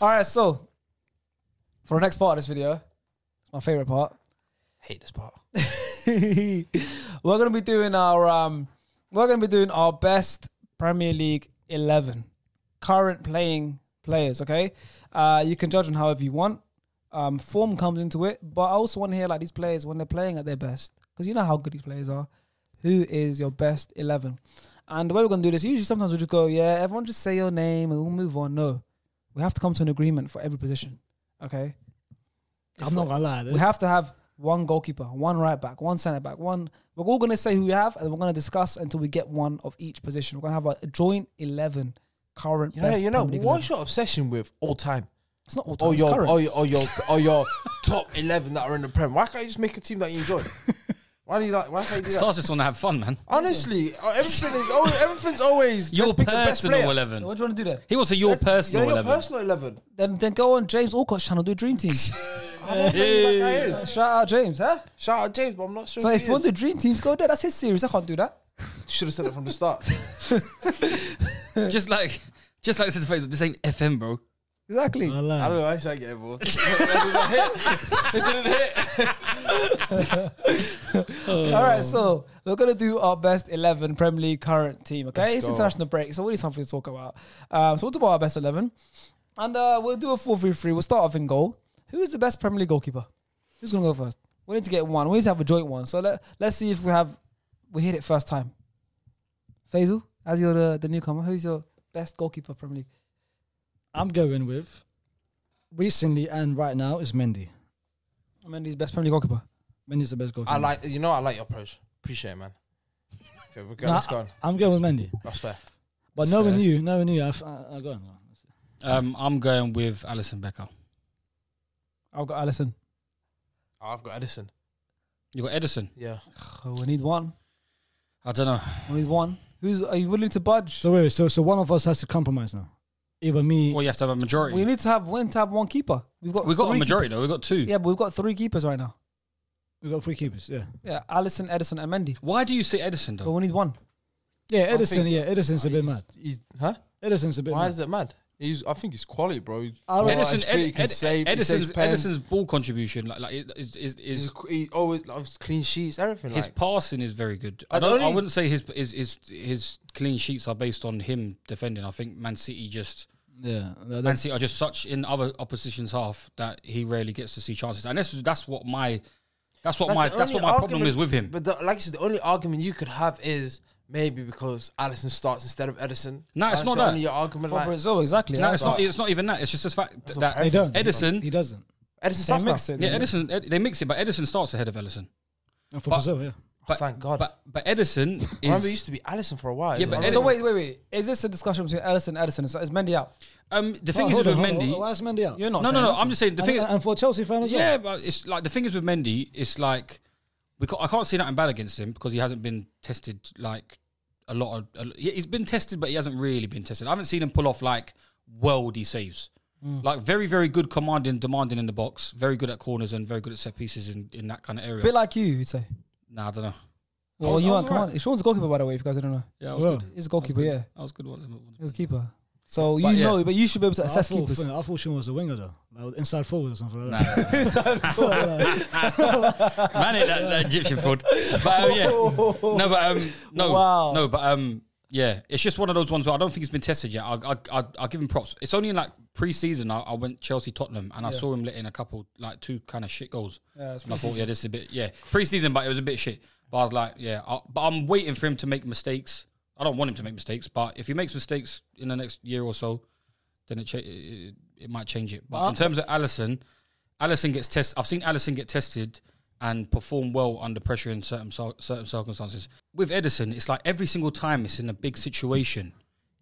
All right, so for the next part of this video, it's my favorite part. Hate this part. We're gonna be doing our best Premier League 11 current playing players. Okay, you can judge on however you want. Form comes into it, but I also want to hear like these players when they're playing at their best, because you know how good these players are. Who is your best 11? And the way we're gonna do this, usually sometimes we just go, yeah, everyone just say your name and we'll move on. No, we have to come to an agreement for every position. Okay, I'm not gonna lie. we have to have one goalkeeper, one right back, one centre back, one. We're all gonna say who we have, and we're gonna discuss until we get one of each position. We're gonna have a joint 11 current. Yeah, best you know, Premier League what's 11. your obsession with all time? It's not all time. Or It's your, current. or your top 11 that are in the Prem. Why can't you just make a team that you enjoy? Why can't you do that? Stars just want to have fun, man. Honestly, everything's always Your let's pick the best personal player. 11. What do you want to do there? He wants a your personal Your 11. personal 11. Then go on James Alcott's channel, do a dream team. I don't know who that guy is. Shout out James, huh? Shout out James, but I'm not sure. So who if he you want is. to do dream teams, go there. That's his series. I can't do that. Should have said it from the start. Just like this is this ain't FM, bro. Exactly. I I don't know. I should get involved. It didn't hit. All right, so we're gonna do our best 11 Premier League current team. Okay, Let's it's go. international break, so we need something to talk about. So we'll talk about our best 11, and we'll do a 4-3-3. We'll start off in goal. Who is the best Premier League goalkeeper? Who's gonna go first? We need to get one. We need to have a joint one. So let's see if we hit it first time. Faisal, as you're the newcomer, who's your best goalkeeper Premier League? I'm going with recently and right now is Mendy. Mendy's best Premier League goalkeeper. Mendy's the best goalkeeper. I like your approach. Appreciate it, man. Okay, we're good. Nah, Let's go on. I'm going with Mendy. That's fair. But knowing you, I go on. I'm going with Alisson Becker. I've got Alisson. Oh, I've got Edison. You got Edison. Yeah. Oh, we need one. I don't know. We need one. Are you willing to budge? So wait, so one of us has to compromise now. Either me. Well, you have to have a majority. We need to have one keeper. We've got a three majority keepers. though. We've got two. Yeah, but we've got 3 keepers right now. We got 3 keepers. Yeah. Yeah, Alisson, Edison, and Mendy. Why do you say Edison But though? we need one. Yeah, Edison. think- Edison's a bit mad. Huh? Edison's a bit Why mad. is it mad? I think he's quality, bro. I don't- Edison, his feet, he can save, he saves pens. Edison's ball contribution, is He always loves clean sheets, everything. his Like, passing is very good. I I only- wouldn't say his clean sheets are based on him defending. I think Man City are just such in other opposition's half that he rarely gets to see chances, and that's what my problem is with him. But like you said, the only argument you could have is maybe because Alisson starts instead of Edison. No, it's That's not the that. only argument. For like, Brazil, exactly. No, That's it's not even that. It's just the fact That's that what He doesn't. Edison, He doesn't. Edison They starts now. mix it. yeah, Edison, they mix it, but Edison starts ahead of Ellison. And for But- Brazil, yeah. But Thank God. But Edison is. I remember it used to be Alisson for a while. Yeah, but Like, So wait. Is this a discussion between Alisson and Edison? Is Mendy out? The thing is with Mendy. Why is Mendy out? You're not. No. saying I'm just saying the thing. And for a Chelsea fan as well. Yeah, but it's like the thing is with Mendy. It's like I can't see nothing bad against him because he hasn't been tested like a lot of. He's been tested, but he hasn't really been tested. I haven't seen him pull off like worldy saves. Like very, very good commanding, demanding in the box. Very good at corners and very good at set pieces in that kind of area. Bit like you, you'd say. Nah, I don't know. Well, was you aren't. alright. Come on. Sean's a goalkeeper, by the way. If you guys didn't know, Yeah, I was Well, good. he's a goalkeeper. Yeah, I was good once. he was a keeper. So But you yeah. know, but you should be able to I assess thought keepers. Sean was a winger though, like inside forward or something like Nah, that. man, ain't that Egyptian fraud. But Wow. yeah, it's just one of those ones where I don't think it's been tested yet. I'll give him props. It's only in like pre-season I went Chelsea Tottenham and I saw him letting a couple like 2 kind of shit goals. Yeah, it's And I thought, yeah, this is a bit pre-season, but it was a bit shit. But I was like, but I'm waiting for him to make mistakes. I don't want him to make mistakes, but if he makes mistakes in the next year or so, then it might change it. But in terms of Alisson gets tested. I've seen Alisson get tested and perform well under pressure in certain circumstances. With Edison, it's like every single time it's in a big situation,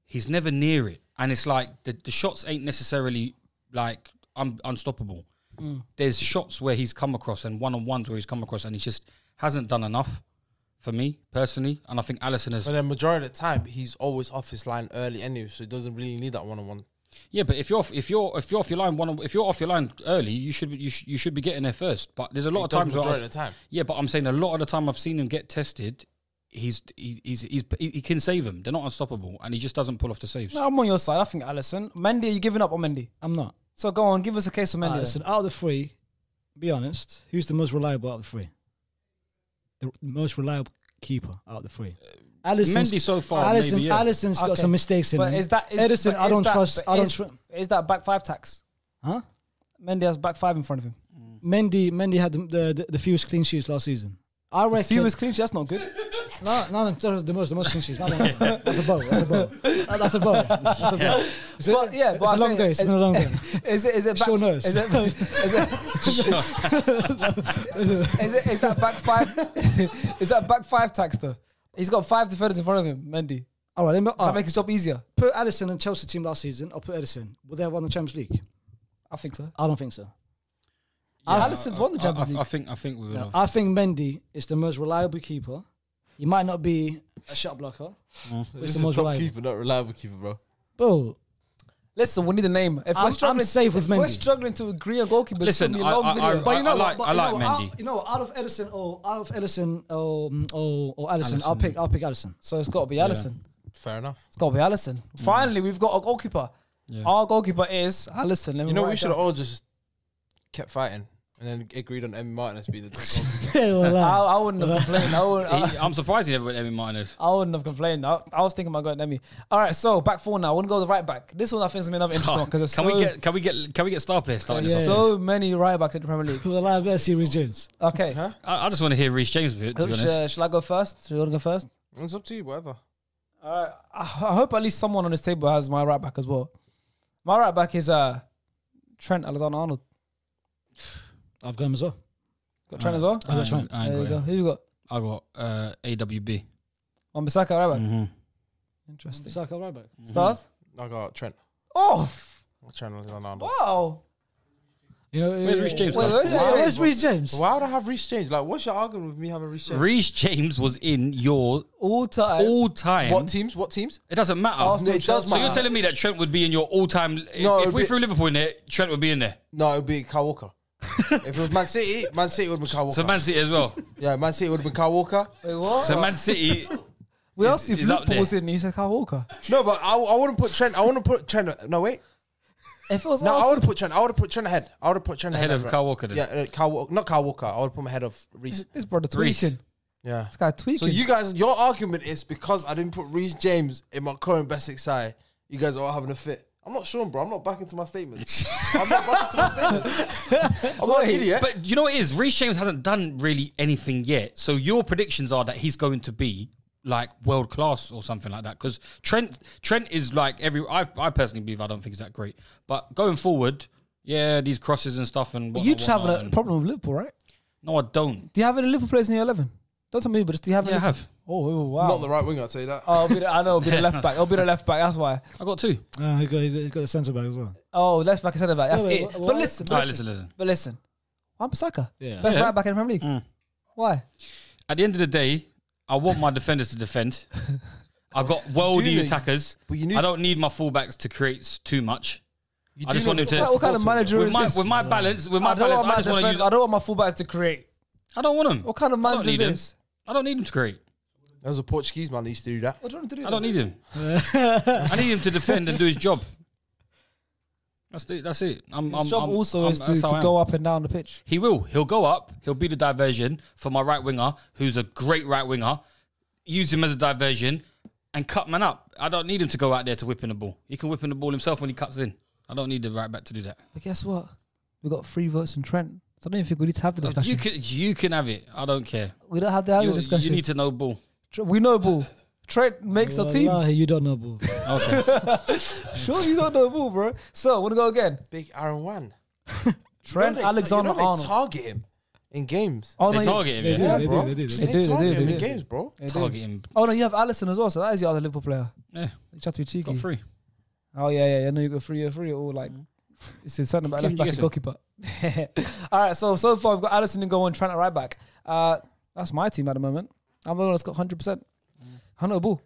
he's never near it, and it's like the shots ain't necessarily like unstoppable. There's shots where he's come across and one-on-ones where he's come across, and he just hasn't done enough for me personally. And I think Alisson has. But the majority of the time, he's always off his line early anyway, so he doesn't really need that one-on-one. Yeah, but if you're off your line early, you should be getting there first. But there's a lot of times where majority of the time. yeah, but I'm saying a lot of the time I've seen him get tested. He can save them. They're not unstoppable, and he just doesn't pull off the saves. No, I'm on your side. I think Alisson. Mendy, are you giving up on Mendy? I'm not. So go on, give us a case of Mendy. Listen, out of the three, be honest, who's the most reliable out of the three? The most reliable keeper out of the three. Mendy so far, maybe, yeah. Alisson's got Okay. some mistakes in But him. is that Edison? but I is don't that- trust. but I don't is- trust. Is that back five tax? Huh? Mendy has back five in front of him. Mendy had the fewest clean sheets last season. I reckon. Fewest clean sheets, that's not good. No, the most clean sheets. That's a bow. That's a bow. That's a bow. That's a bow. It's But yeah, it's but a I'm long saying- day. It's been a long day. Is it back? Sure knows. Is that back five? Is that back five tax though? He's got 5 defenders in front of him, Mendy. All right, Does that make his job easier? put Edison in Chelsea team last season. I'll put Edison. Would they have won the Champions League? I think so. I don't think so. Alisson's won the Champions League. I think we would have. I think Mendy is the most reliable keeper. He might not be a shot blocker, but This he's is the most top reliable. keeper, not reliable keeper, bro. Bro, Listen, we need a name. If I'm we're struggling, safe with if we're Mendy. struggling to agree on goalkeepers, Listen, it's gonna be a long video. but you know I what? like Mendy. Out of Edison or Allison, I'll pick Allison. So it's got to be Alisson. Fair enough. It's got to be Alisson. Finally, we've got a goalkeeper. Yeah. Our goalkeeper is Alisson. Let me You know, write we it should have down. all just kept fighting and then agreed on Emmy Martinez being the top Well, I wouldn't have complained. I'm surprised he never went Emmy Martinez. I wouldn't have complained. I was thinking about going Emmy. All right, so back four now. I want to go to the right back. This one I think is gonna be another interesting one because Can we get star players started? Yeah. so many right backs in the Premier League. Well, better see Reece James. Okay, I just want to hear Reece James. To be honest, shall I go first? Should you want to go first? It's up to you, whatever. All right. I hope at least someone on this table has my right back as well. My right back is Trent Alexander-Arnold. I've got him as well. Got Trent as well. I got Trent. I ain't There you got go. him. Who you got? I got AWB. Wan-Bissaka right back. Mm-hmm. Interesting. Saka right back. Stars. I got Trent. Oh, Trent Alexander-Arnold. wow. You know, Where's Reece James? Wait, where's Reece James? Where's Reece James? Why would I have Reece James? Like, what's your argument with me having Reece James? Reece James was in your All time. all-time. What teams? What teams? It doesn't matter. Arsenal, It does So you're matter. telling me that Trent would be in your all-time? No, if it'd we be- threw Liverpool in there, Trent would be in there. No, it would be Kyle Walker. If it was Man City would have been Kyle Walker. So Man City as well. Yeah, Man City would have been Kyle Walker. Wait, what? So Man City. we asked if is up Liverpool there. was in. He said Kyle Walker. No, but I wouldn't put Trent. I wouldn't put Trent. No, wait. If it was No, I Arsenal, would have put Trent. I would have put Trent ahead. I would have put Trent Ahead of right? Kyle Walker then? Yeah, not Kyle Walker. I would have put him ahead of Reece. this brother Reece. tweaking. Yeah. This guy tweaking. So you guys, your argument is because I didn't put Reece James in my current best six side, you guys are all having a fit. I'm not Sean, bro. I'm not backing to my statements. I'm not backing to my statements. I'm not an idiot. But you know what it is? Reece James hasn't done really anything yet. So your predictions are that he's going to be like world class or something like that. Because Trent is like I personally believe I don't think he's that great. But going forward, yeah, these crosses and stuff and But you just have a problem with Liverpool, right? No, I don't. Do you have any Liverpool players in your 11? Don't tell me, but do you have Yeah, I any? have. Oh, wow. Not the right winger, I'll tell you that. Oh, I know. It'll be the left back. It'll be the left back. That's why. I got two. He's got a centre back as well. Oh, left back and centre back. That's Yeah, it. but But why- listen, All right, listen. But listen. Wan-Bissaka. Yeah. Best Yeah. right back in the Premier League. Why? At the end of the day, I want my defenders to defend. I got Do worldy you? attackers. But you need- I don't need my fullbacks to create too much. You I do just know want him the to- first What kind of bottom, manager though. is With this? my balance, I don't want I my just want to use. I don't want my fullbacks to create. I don't want them. What kind of I don't manager is need him. this? I don't need him to create. There was a Portuguese man that used to do that. What do you want him to do? I don't need him. I need him to defend and do his job. That's it. His job also is to go up and down the pitch. He will. He'll go up. He'll be the diversion for my right winger, who's a great right winger. Use him as a diversion and cut man up. I don't need him to go out there to whip in the ball. He can whip in the ball himself when he cuts in. I don't need the right back to do that. But guess what? We got 3 votes from Trent. So I don't even think we need to have the discussion. You can have it. I don't care. We don't have to have the You discussion. need to know ball. We know ball. Trent makes a team. Wallahi, you don't know, ball. Okay. Sure, you don't know ball, bro. So, want to go again? Big Aaron Wan. Trent Alexander-Arnold. They target him in games. Oh, They no, target him. They Yeah. do, bro. they do. They They do, target him they in do. games, bro. They do. Target him. Oh, no, you have Alisson as well. So that is your other Liverpool player. Yeah. You try to be cheeky. Got three. Oh, yeah. I know you got 3 or 3 or like. It's something about Kim left back and goalkeeper. All right, so far we've got Alisson and goal and Trent at right back. That's my team at the moment. I'm the one that's got 100%. I know ball.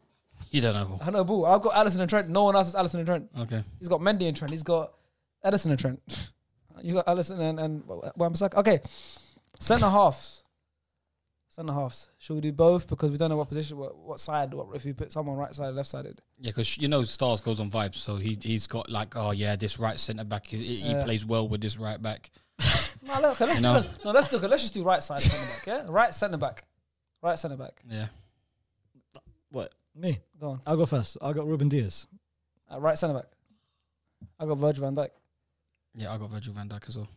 You don't know ball. I know ball. I've got Alisson and Trent. No one else has Alisson and Trent. Okay. He's got Mendy and Trent. He's got Edison and Trent. You got Alisson and Wan-Bissaka. Okay, centre halves. Centre halves. Should we do both? Because we don't know what position, what side, if you put someone right side, left sided. Yeah, because Stars goes on vibes, so he's got like, oh yeah, this right centre back, he plays well with this right back. No, look, let's just do right side centre back. Yeah, right centre back. Yeah. What? Me? Go on. I'll go first. I got Ruben Diaz. Right centre back. I got Virgil van Dijk. Yeah, I got Virgil van Dijk as well.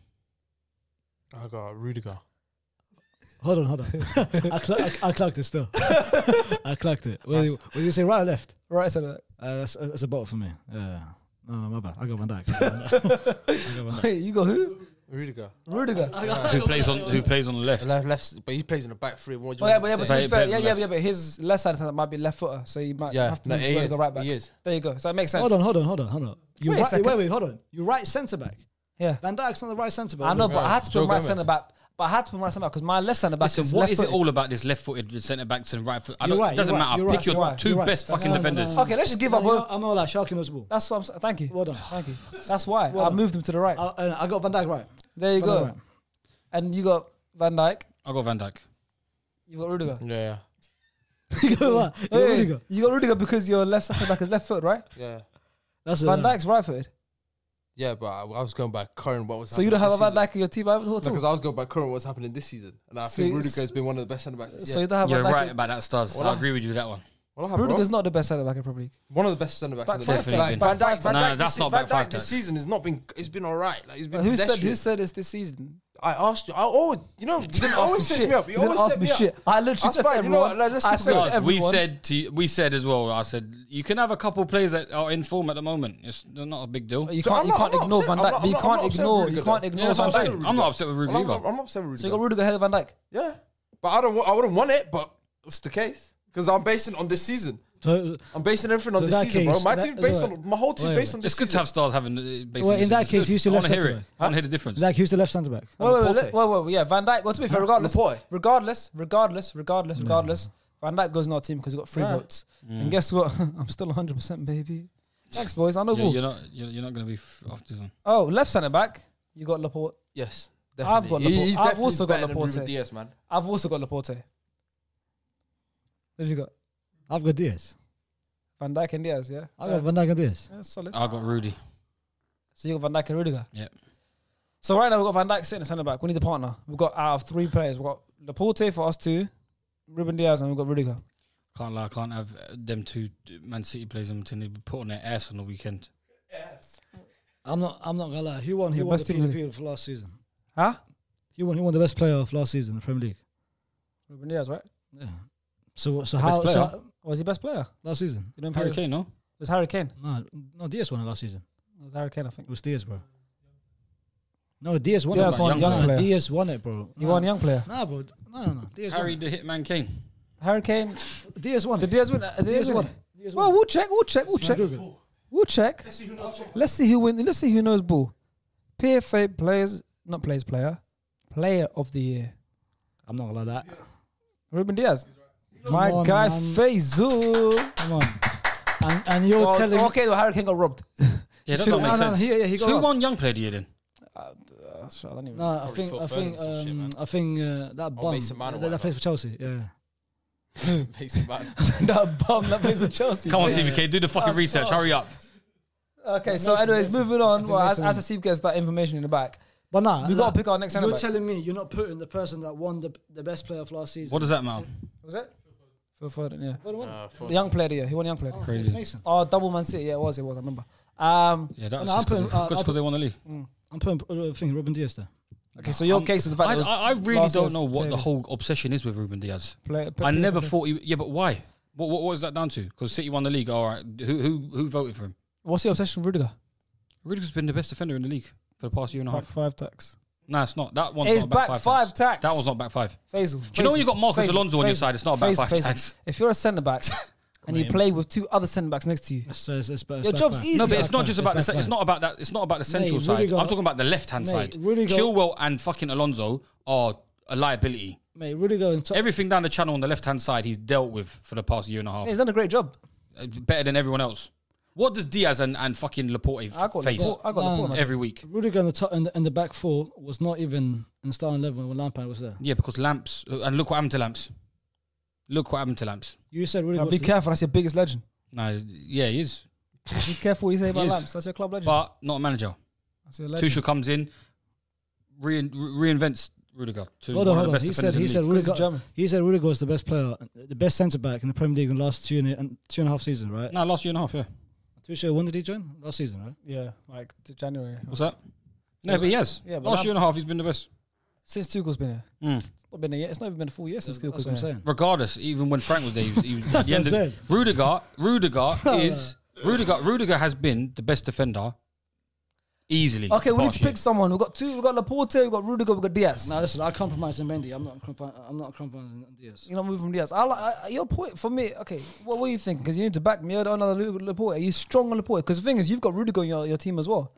I got Rudiger. Hold on. I clocked it still. I clocked it. What did you say, right or left? Right centre back. That's a bottle for me. Yeah. No, my bad. I got Van Dijk. Wait, you got who? Rudiger. Who plays on the left? Left, but he plays in the back three. What do Oh, you yeah, want but to to say? be fair, Plays on yeah, left. but his left side centre might be left footer, so you might have to move to the right back. He is. There you go. So that makes sense. Hold on. You Wait a second. wait, hold on. You right centre back. Yeah, Van Dijk's not the right centre back. I know, but I had to Joe put my Gomez. centre back. But I had to put my centre back because my left centre back Listen, is what left is it footed. all about this left-footed centre backs and right foot? You're right, It doesn't you're right, matter. you're Pick right, your you're right, two you're right. best fucking No, defenders. Okay, let's just give up. I'm all like sharking those ball. That's what I'm. Thank you. Well done. Thank you. That's why Well I done. moved him to the right. I got Van Dijk right. There you Van Dijk go. right. And you got Van Dijk. I got Van Dijk. You got Rudiger. Yeah. You got what? You got Hey, Rudiger. you got Rudiger because your left centre back is left foot, right? Yeah. That's Van Dijk's right footed. Yeah, but I was going by current what was So you don't have a happening Van Dijk in your team either? this season. Because I was going by current what's happening this season. And I So think you- Rudiger's been one of the best centre backs. So you don't have You're Van Dijk. right about that, Stars. Well, I agree with you with that one. Well, I have, bro. Rudiger's not the best centre back in Premier League. One of the best centre backs Back in the five, league. definitely Like, been. Van Dijk, No, that's not back five this tags. season has not been. It's been alright. Like, it's been Who pedestrian. said this season? I asked you. I always, you know, you always set me up. You always set me up. I literally That's said to fine. You know everyone. what? Let's I keep said to going. everyone. We said as well. I said you can have a couple players that are in form at the moment. It's not a big deal. You So can't I'm not ignore upset. Van I'm Dijk. not- But you I'm can't not upset ignore. with You Rudiger, can't though. ignore That's what Van I'm Dijk. saying. I'm not upset with Rudiger either. I'm not upset with So you Rudiger. got Rudiger ahead of Van Dijk. Yeah, but I wouldn't want it. But it's the case because I'm basing it on this season. So, I'm basing everything on So this that season, bro. case- My that- team based wait, on my whole team wait, based on this It's good to season. have Stars having. Well, in that case, who's your I want left to hear centre it. back? I want to hear the difference. Like, who's the left centre back? Wait, yeah, Van Dijk. Well, to be fair, regardless, Laporte. regardless, Van Dijk goes in our team because he got 3 Yeah. votes. And guess what? I'm still 100%, baby. Thanks, boys. I know Yeah, ball. you're not going to be off this one. Oh, left centre back. You got Laporte. Yes, I've got definitely. Laporte. He's I've definitely also got better than Laporte. Ruben Diaz, man. I've also got Laporte. Who have you got? I've got Diaz. Van Dijk and Diaz, yeah? I got Van Dijk and Diaz. Yeah, solid. I got Rudy. So you got Van Dijk and Rudiger. Yeah. So right now we've got Van Dijk sitting at centre back. We need a partner. We've got out of 3 players. We've got Laporte for us 2, Ruben Diaz, and we've got Rudiger. Can't lie. I can't have them 2 Man City players until they put on their ass on the weekend. I'm not gonna lie. Who won? Who Your won the best team in the- PDP for last season? Huh? Who won the best player of last season in the Premier League? Ruben Diaz, right? Yeah. So best how? player? So, Was he best player? last season? You don't Harry play- Kane, no? It was Harry Kane. No, Diaz won it last season. It was Harry Kane, I think. It was Diaz, bro. No, Diaz won Diaz it. won young young player. Diaz won it, bro. You won young player. Nah, bro. No. Diaz Harry won the Hitman Kane. Harry Kane. it. Diaz won Did it. Diaz win? Diaz won won. it. Diaz Well, won we'll check. it. We'll check. Let's see who wins. Let's see who knows ball. PFA player of the year. I'm not gonna lie that. Ruben Diaz. Come My on, guy man. Faisal. Come on. And you're Oh, telling okay, well, Harry Kane got robbed. Yeah, that Two- don't make no, sense. he So got who robbed. won Young Player of the Year then? I don't even. No, I Probably think Phil I think Foden or some shit, man. I think that bum Mason Mount or that whatever. plays for Chelsea. Yeah. Mason Mount. that bum that plays with Chelsea. Come on, CBK, do the fucking That's research. soft. Hurry up. Okay, so Mason- anyways, moving on. think Well, as Mason- Asif gets that information in the back, But nah, we got to pick our next centre You're back. telling me you're not putting the person that won the best player of last season. What does that matter? Was it? Phil Foden, yeah. First- Young player of the year. He won young player. Crazy. Mason. Oh, double Man City. Yeah, it was. I remember. Yeah, that was No, just I'm putting- because they won the league. I'm putting Ruben Diaz there. Okay, so your case is the fact that it was I really last don't year's know what player. the whole obsession is with Ruben Diaz. Player- I never player- thought he. Yeah, but why? What is that down to? Because City won the league. All right, who voted for him? What's your obsession with Rudiger? Rudiger's been the best defender in the league for the past year and a Back half. 5 tax. Nah, it's not. That one's It's not back back 5 tax. That one's not back 5. Faisal. Do you know when you got Marcus Alonso on your side, it's not back 5 Faisal. tax. If you're a centre back and you Mate. play with 2 other centre backs next to you, It's Your job's easy. No, but It's it's not just about the. back It's not about that. It's not about the central Mate, side. Rudiger- I'm talking about the left hand Mate, side. Rudiger- Chilwell and fucking Alonso are a liability. Mate, Rudiger and Everything down the channel on the left hand side, he's dealt with for the past year and a half. he's done a great job. Better than everyone else. What does Diaz and fucking Laporte I got face Laporte. every week? Rudiger in the top and the back four was not even in the starting 11 when Lampard was there. Yeah, because Lamps, and look what happened to Lamps. Look what happened to Lamps. You said Rudiger. Be careful, that's your biggest legend. No, yeah, he is. Be careful what you say about Yes. Lamps. That's your club legend. But not a manager. That's your legend. Tuchel comes in, reinvents Rudiger to Hold one on. of the best He defenders said in the league. Because he's Rudiger. German. He said Rudiger was the best player, the best centre back in the Premier League in the last 2.5 seasons, right? No, last year and a half, yeah. Tuchel, when did he join? Last season, right? Yeah, like to January. What's that? No, but he has. Yeah, but Last year and a half, he's been the best. Since Tuchel's been here. Mm. It's not been a year. It's not even been a full year since That's Tuchel's what I'm been here. saying. Regardless, even when Frank was there, he was at That's the end what I'm of Rudiger has been the best defender easily. Okay, we need past to year. pick someone. We've got two. We've got Laporte, we've got Rudiger, we've got Diaz. Now listen, I compromise on Mendy. I'm not compromising on Diaz. You know, move from Diaz. Your point for me, okay, what were you thinking? Because you need to back me. You're another Laporte. Are you strong on Laporte? Because the thing is, you've got Rudiger on your team as well.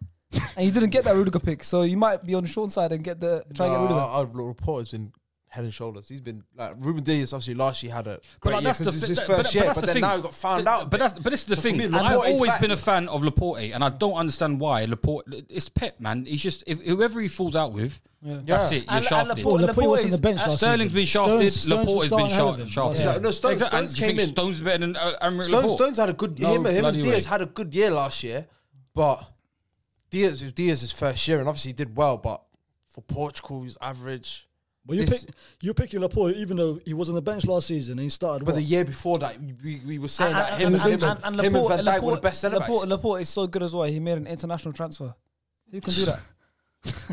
And you didn't get that Rudiger pick. So you might be on Sean's side and try and get Rudiger. Our report has been head and shoulders. He's been like Ruben Diaz. Obviously, last year had a great like, year that's the because it's his thi- first but year. that's But the then thing. now he got found out. But this is the So for thing. me, I've Laporte is always back. been a fan of Laporte, and I don't understand why Laporte. It's Pep, man. He's just whoever he falls out with. That's it. You're And shafted. Laporte was on the bench last Sterling's season. been shafted. Stones Laporte was has been starting ahead of him. shafted. Yeah. No, Stones Exactly. And Stones do you think came in. Stones is better than Aymeric Laporte? Stones had a good No him and bloody Diaz way. had a good year last year, but Diaz's first year and obviously he did well, but for Portugal he's average. But This- you're picking Laporte even though he was on the bench last season and he started. But what? the year before that, we were saying that him and Van Laporte- Dijk were the best centre backs. Laporte is so good as well. He made an international transfer. Who can do that?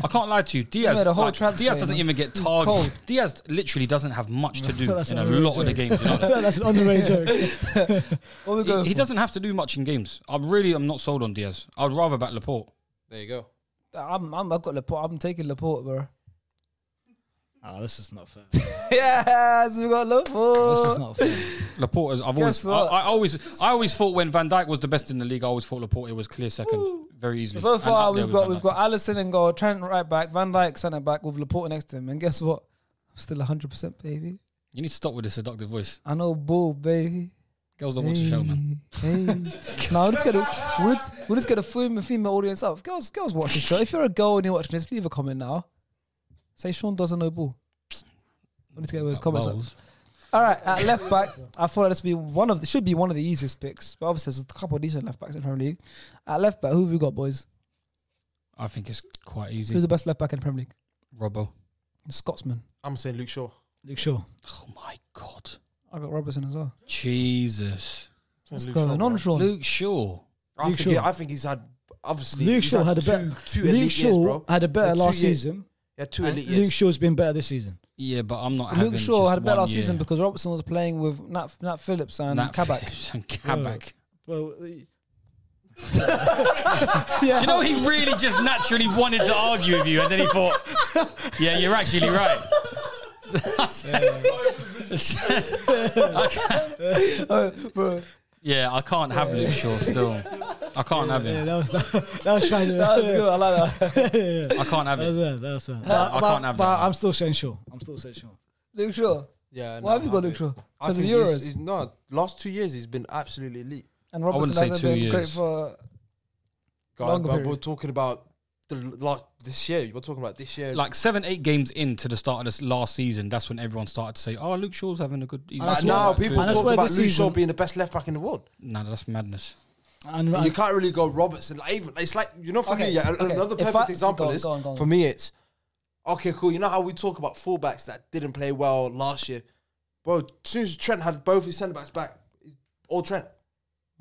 I can't lie to you. Diaz, made a whole like, transfer, Diaz doesn't man. even get He's targeted. cold. Diaz literally doesn't have much to do That's in a an lot of the games. You know that? That's an underrated joke. What we going He for? doesn't have to do much in games. I'm not sold on Diaz. I'd rather back Laporte. There you go. I've got Laporte. I'm taking Laporte, bro. Oh, this is not fair. Yes, we got This is Laporte. not fair. Laporte, I've always, Guess what? I always thought when Van Dijk was the best in the league, I always thought Laporte was clear second, very easily. So And far, up there we've with Van got Dijk. Alisson and goal, Trent right back, Van Dijk centre back with Laporte next to him. And guess what? I'm still 100%, baby. You need to stop with the seductive voice. I know, bull, baby. Girls don't watch the show, man. Hey. No, we'll just get a female audience up. Girls watch the show. If you're a girl and you're watching this, leave a comment now. Say Sean doesn't know ball. We'll just get his comments up. Balls. All right, at left back, I thought this should be one of the easiest picks. But obviously, there's a couple of decent left backs in the Premier League. At left back, who have you got, boys? I think it's quite easy. Who's the best left back in the Premier League? Robbo. Scotsman. I'm saying Luke Shaw. Luke Shaw. Oh my God. I got Robertson as well. Jesus. What's Luke going Shaw, on, bro. Sean? Luke Shaw. Luke Shaw. I think he's had obviously. Luke he's Shaw had a two better. elite Luke years, Shaw bro. had a better Yeah, 2 last years. season. Yeah, 2 elite Luke years. Shaw's been better this season. Yeah, but I'm not having Luke Shaw just had a better one last season year. because Robertson was playing with Nat Phillips and Nat Kabak. Phillips and Kabak. Well, Do you know he really just naturally wanted to argue with you, and then he thought, "Yeah, you're actually right." Bro, Yeah, I can't have Luke Shaw still. I can't have yeah, him. that was trying to. that was good. I like that. Yeah, I can't have that was him. it. That was it. I can't have But that. I'm still saying Shaw. Luke Shaw. Yeah. Why have you got Luke Shaw? I Because of think Euros. he's no. Last 2 years he's been absolutely elite. And wouldn't Robertson say hasn't 2 been great years. for. God, Longer but period. we're talking about this year. We're talking about this year. Like 7-8 games into the start of this last season, that's when everyone started to say, "Oh, Luke Shaw's having a good." he's that's Like doing why- now, that too." people and that's talk why about this Luke Shaw season- being the best left back in the world. Nah, that's madness. And And you can't really go Robertson. Like, even it's like for Okay, me, yeah, okay. another If perfect I- example go on, is go on, go on. for me. It's okay, cool. You know how we talk about fullbacks that didn't play well last year, bro. As soon as Trent had both his centre backs back, all Trent.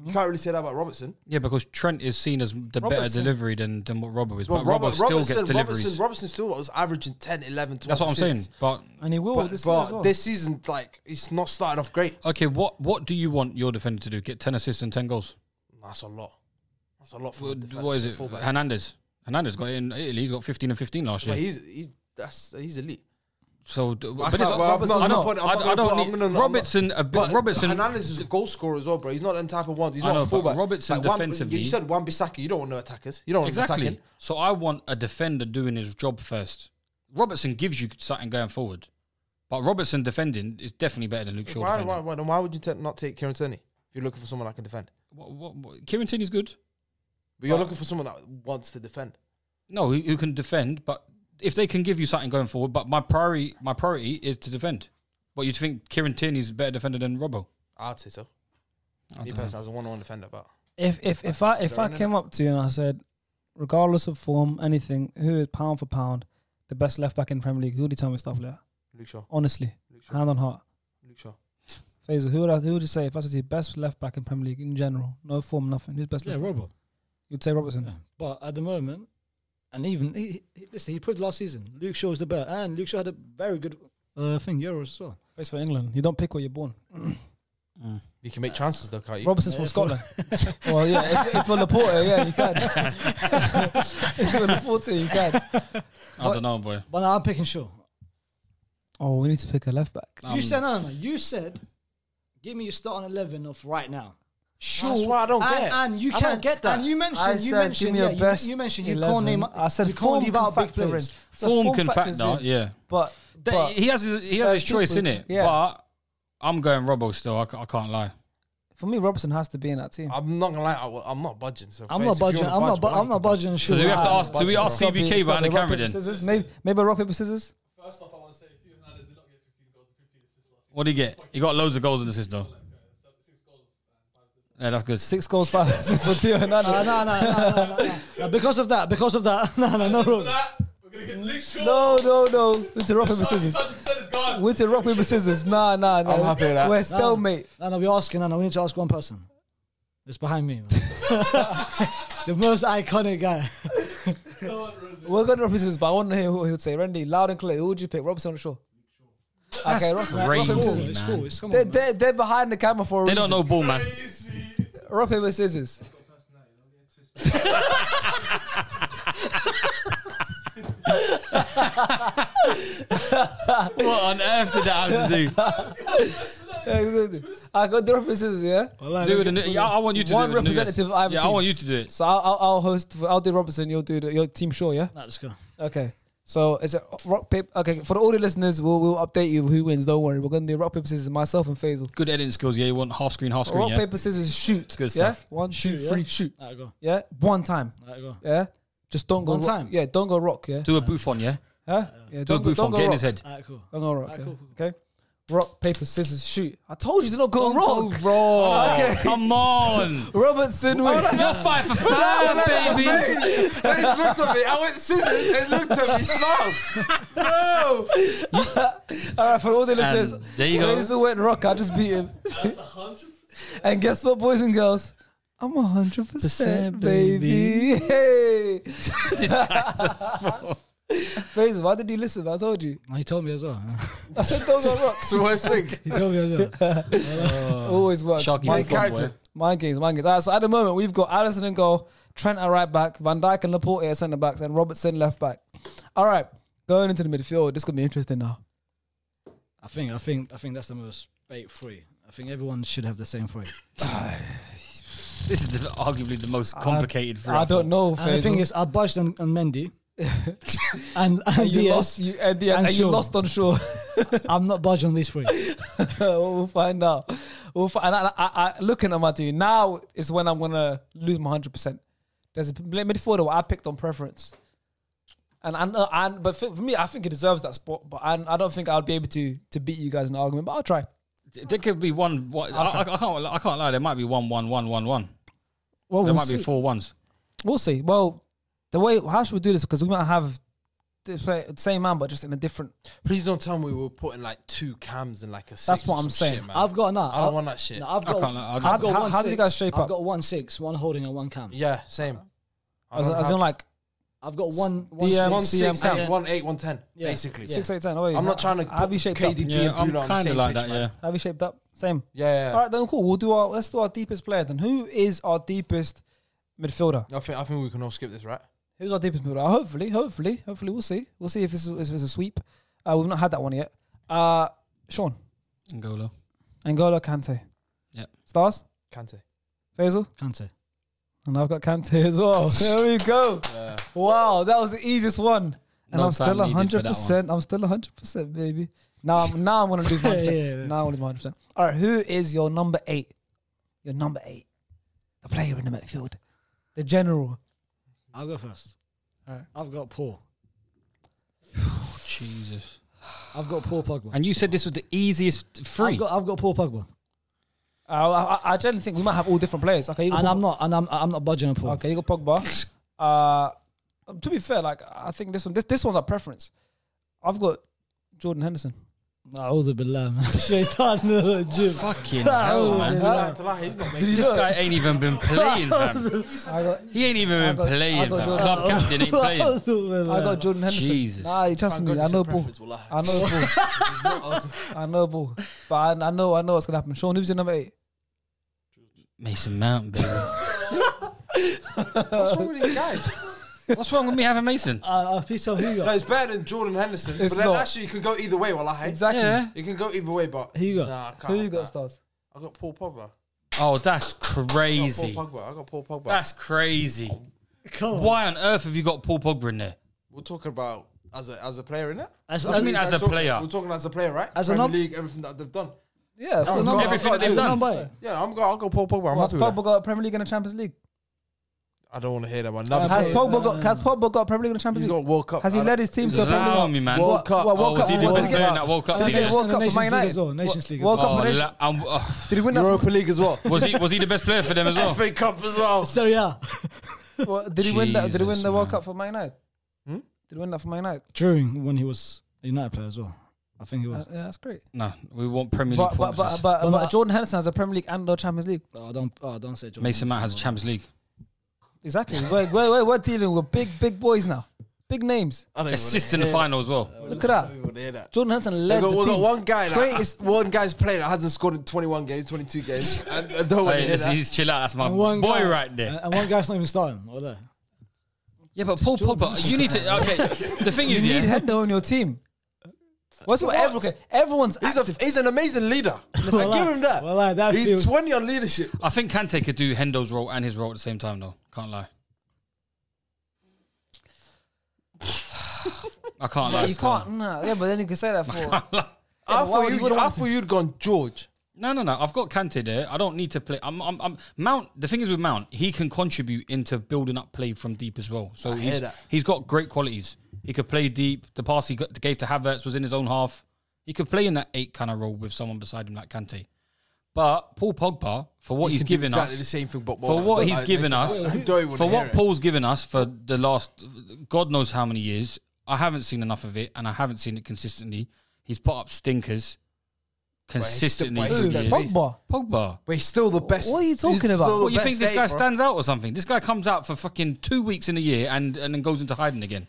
You can't really say that about Robertson. Yeah, because Trent is seen as the better Robertson. delivery than what Robbo is. Bro, But Robbo still gets deliveries. Robertson still was averaging 10, 11, 12 That's what I'm saying. assists. But And he will But, this season as well. this season, like, he's not starting off great. okay, what do you want your defender to do? Get 10 assists and 10 goals? That's a lot. That's a lot for a What is it? fullback. Hernandez. Hernandez got it in Italy. He's got 15 and 15 last year. But he's elite. So, I but can't- it's, well, I'm not I gonna know. put- I'm I not gonna don't put- need I'm gonna- Robertson. A bit, But Robertson. Hernandez is a goal scorer as well, bro. He's not them type of ones. He's I not know, a but fullback. Robertson defensively- You said Wan-Bissaka. You don't want no attackers. You don't want them Exactly. attacking. So I want a defender doing his job first. Robertson gives you something going forward, but Robertson defending is definitely better than Luke Shaw. Why defending. would you not take Kieran Tierney if you're looking for someone that can defend? Kieran Tierney's good. But you're looking for someone that wants to defend. No, who can defend, but if they can give you something going forward, but my priority is to defend. But you think Kieran Tierney's a better defender than Robbo? I'd say so. I Me don't know. personally, as a one-on-one defender, but If I came up to you and I said, regardless of form, anything, who is pound for pound the best left back in Premier League? Who would you tell me stuff like that? Luke Shaw. Honestly, Luke Shaw. hand on heart. Luke Shaw. Faisal, who would you say if I said to you best left back in Premier League in general? No form, nothing. Who's best? Yeah, left back? Robbo. You'd say Robertson. Yeah. But at the moment, and even listen, he proved last season. Luke Shaw's the better, and Luke Shaw had a very good thing Euros as well. Plays for England. You don't pick where you're born. You can make transfers though, can't you? Robertson's from Yeah, Scotland. Well, yeah, if you're Laporte, yeah, you can. If you're Laporte, you can. I don't know, boy. But now I'm picking Shaw. Oh, we need to pick a left back. You said no. You said, give me your starting 11 of right now. Sure. That's why I don't get. And you I can't don't get that. And you I mentioned, said, give me a best you mentioned you 11. can't name. I said you can't form leave can out big factor in. players. So Form can factors factor, in. yeah. But He has his choice in it, yeah. but I'm going Robbo still. I can't lie. For me, Robertson has to be in that team. I'm not gonna lie. I'm not budging. So I'm Faze, not if you budging. wanna budge, I'm not budging. So do we have to ask? Do we ask It's gotta be- CBK it's gotta behind the be rock, camera paper, then? scissors. Maybe rock, paper, scissors. First off, I want to say Theo Hernandez did not get 15 goals and 15 assists last season. What did he get? He got loads of goals in the system. 6 goals and 5 assists. Yeah, that's good. 6 goals, 5 assists for Theo Hernandez. No. Because of that. No. For that, we're going to get Luke Shaw. No. Winter rock, paper, scissors. 100% is gone. Winter rock, paper, scissors. Nah. I'm happy with that. We're stalemate. No, we're asking. No, we need to ask one person. It's behind me, man. The most iconic guy. We're going to rock, paper, scissors, but I want to hear who he would say. Randy, loud and clear. Who would you pick? Robertson or Shaw? Okay, rock, crazy, paper, It's scissors. full. It's come on. They're behind the camera for a They reason. don't know ball, man. Rock, paper, scissors. What on earth did that have to do? Yeah, we're good. I got the rock, paper, scissors, yeah? Do it. I want you to One do it. representative of either Yeah, I team. want you to do it. So I'll host. I'll do Robertson. You'll do your team. Shaw, yeah. Let's go. Okay. So it's a rock paper. Okay, for the audio listeners, we'll update you who wins. Don't worry. We're gonna do rock paper scissors. Myself and Faisal. Good editing skills. Yeah, you want half screen, Rock yeah. paper scissors. Shoot. Good Yeah. stuff. 1, 2, Shoot, 3. yeah? Shoot. Let it go. Yeah. One time. Let it go. Yeah. Just don't go One rock. time? Yeah. Don't go rock. Yeah. Do a Buffon, yeah. Huh? Yeah. Do a Buffon. Get in his head. Alright, cool. Don't go rock. Alright, yeah. cool. Okay. Rock paper scissors. Shoot. I told you to not go rock. Bro, Okay. come on. Robertson wins. You're 5 for 5, baby. When he looked at me, I went scissors. It looked at me, smiled. No. All right. For all the listeners, And there you go. Faisal went rock. I just beat him. That's 100%. And guess what, boys and girls? I'm 100%, baby. Hey. Faisal, why did you listen? I told you. He told me as well. I said don't go rock. So worst thing. He told me as well. Always works. Sharky Mind Buffon, character. boy. Mind games. All right, so at the moment, we've got Alisson in goal, Trent at right back, Van Dijk and Laporte at centre backs, and Robertson left back. All right, going into the midfield. This could be interesting now. I think that's the most bait free. I think everyone should have the same free. This is arguably the most complicated. I don't know, And the thing Faisal. is, I budged on Mendy. and And you Diaz. lost, and you Shaw. lost on Shaw. I'm not budging on these three. We'll find out. And I looking at my team now is when I'm gonna lose my 100%. There's a midfielder where I picked on preference, but for me, I think he deserves that spot. But I don't think I'll be able to beat you guys in the argument. But I'll try. There could be one. I can't lie. There might be 1-1-1-1-1. Well, There we'll might see. be 4 1s. We'll see. Well, how should we do this? Because we might have the same man, but just in a different. Please don't tell me we were putting like 2 cams and like a 6. That's what or I'm some saying. Shit, man. I've got I don't want that shit. No, I've I got. can't lie. I've got How do you guys shape I've up? got 1-6, 1 holding and 1 cam. Yeah, same. As in like I've got one. DM, 1 CM 6, cam. 1 8, 1 10, Yeah. basically. Yeah. 6, 8, 10. Oh, wait, I'm not trying to have put you shaped up? KDB Yeah, and I'm Bruno on the kind same of like pitch, that. man. Yeah. Have you shaped up? Same. Yeah. All right, then cool. Let's do our deepest player then. Who is our deepest midfielder? I think we can all skip this, right? Who's our deepest midfielder? Hopefully, we'll see. We'll see if it's a sweep. We've not had that one yet. Sean, N'Golo. N'Golo, Kante. Yep. Stars, Kante. Faisal, Kante. and I've got Kante as well. There we go. Yeah. Wow, that was the easiest one, and No I'm still time needed for that 100%. I'm still 100%, baby. Now I'm gonna lose my 100%. Yeah. Now I'm gonna lose my 100%. All right, who is your number 8? Your number 8. The player in the midfield. The general. I'll go first. Alright. I've got Paul. Jesus. I've got Paul Pogba. And you said this was the easiest free. I've got Paul Pogba. I generally think we might have all different players. Okay, you got Pogba. I'm not budging on Paul. Okay, you got Pogba. To be fair, like I think this one's our preference. I've got Jordan Henderson. A'udhu billah, man. Shaitan in the gym. Fucking hell, man. He's not making This guy ain't even been playing, fam. He ain't even been playing, fam. Club captain ain't playing. I got Jordan Henderson. Jesus. Nah, trust me, I know ball. I know ball. I know ball. But I know what's gonna happen. Sean, who's your number 8? Mason Mount, baby. What's wrong with these guys? What's wrong with me having Mason? Please tell who you No, got. it's better than Jordan Henderson. It's but then not. actually, you can go either way. Exactly. Yeah. You can go either way, but Who you got? nah, I can't. Who you I got, can't. Stars? I got Paul Pogba. Oh, that's I got crazy. Paul Pogba. That's crazy. Come on. Why on earth have you got Paul Pogba in there? We're talking about as a player, innit? As, What do you mean as a player? We're talking as a player, right? As a Premier num- League, everything that they've done. Yeah, As a number- Everything that they've as a done. number 8. Yeah, I'll go Paul Pogba. I'm Has happy with Pogba that. got a Premier League and a Champions League? I don't want to hear that one. Has He's Pogba got a Premier League and a Champions League? got World Cup. Has he led his team to a Premier Allow League? me, man. World Cup. World Oh, was he the Cup. best Did he player in get- that World Cup? Did he Did get he? World Cup for Nations Man League United? as well. Nations League as World well. Cup for Oh, Nations. Did he win that? Europa League as well. was he the best player for them as well? FA Cup as well. Serie A. Did he win that? Did he win Jesus, the World man. Cup for Man United? Hmm? Did he win that for Man United? During when he was a United player as well. I think he was. Yeah, that's great. No, we want Premier League But points. But Jordan Henderson has a Premier League and a Champions League. Don't say Jordan. Mason Mount has a Champions League. Exactly. We're dealing with big boys now, big names. I don't even Assist wanna in the hear final as well. Look at that. I don't even wanna hear that. Jordan Henderson We led the got team. one guy, Greatest- one guy's played that hasn't scored in 21 games, 22 games. I don't want to Hey, hear that. he's chill out. That's my And boy one guy- right there. And one guy's not even starting. Or there. Yeah, but Paul Pogba, you need to. Okay, the thing You is, need yeah, Hendo on your team. What's what? Everyone's active. He's an amazing leader. I give him that. Well, that He's feels. 20 on leadership. I think Kante could do Hendo's role and his role at the same time, though. Can't lie. I can't lie. You can't. Nah, yeah, but then you can say that for. I why thought would you wanna want to- you'd gone George. No. I've got Kante there. I don't need to play. I'm Mount. The thing is with Mount, he can contribute into building up play from deep as well. So hear that. he's got great qualities. He could play deep. The pass he gave to Havertz was in his own half. He could play in that 8 kind of role with someone beside him like Kante. But Paul Pogba, for what he's given exactly us, the same thing, but for what he's given us, for what Paul. Paul's given us for the last God knows how many years, I haven't seen enough of it, and I haven't seen it consistently. He's put up stinkers consistently. but he's through still- the years. Pogba. Pogba. But he's still the best. What are you talking he's still about? the What, you best think this eight, guy bro. stands out or something? This guy comes out for fucking 2 weeks in a year and then goes into hiding again.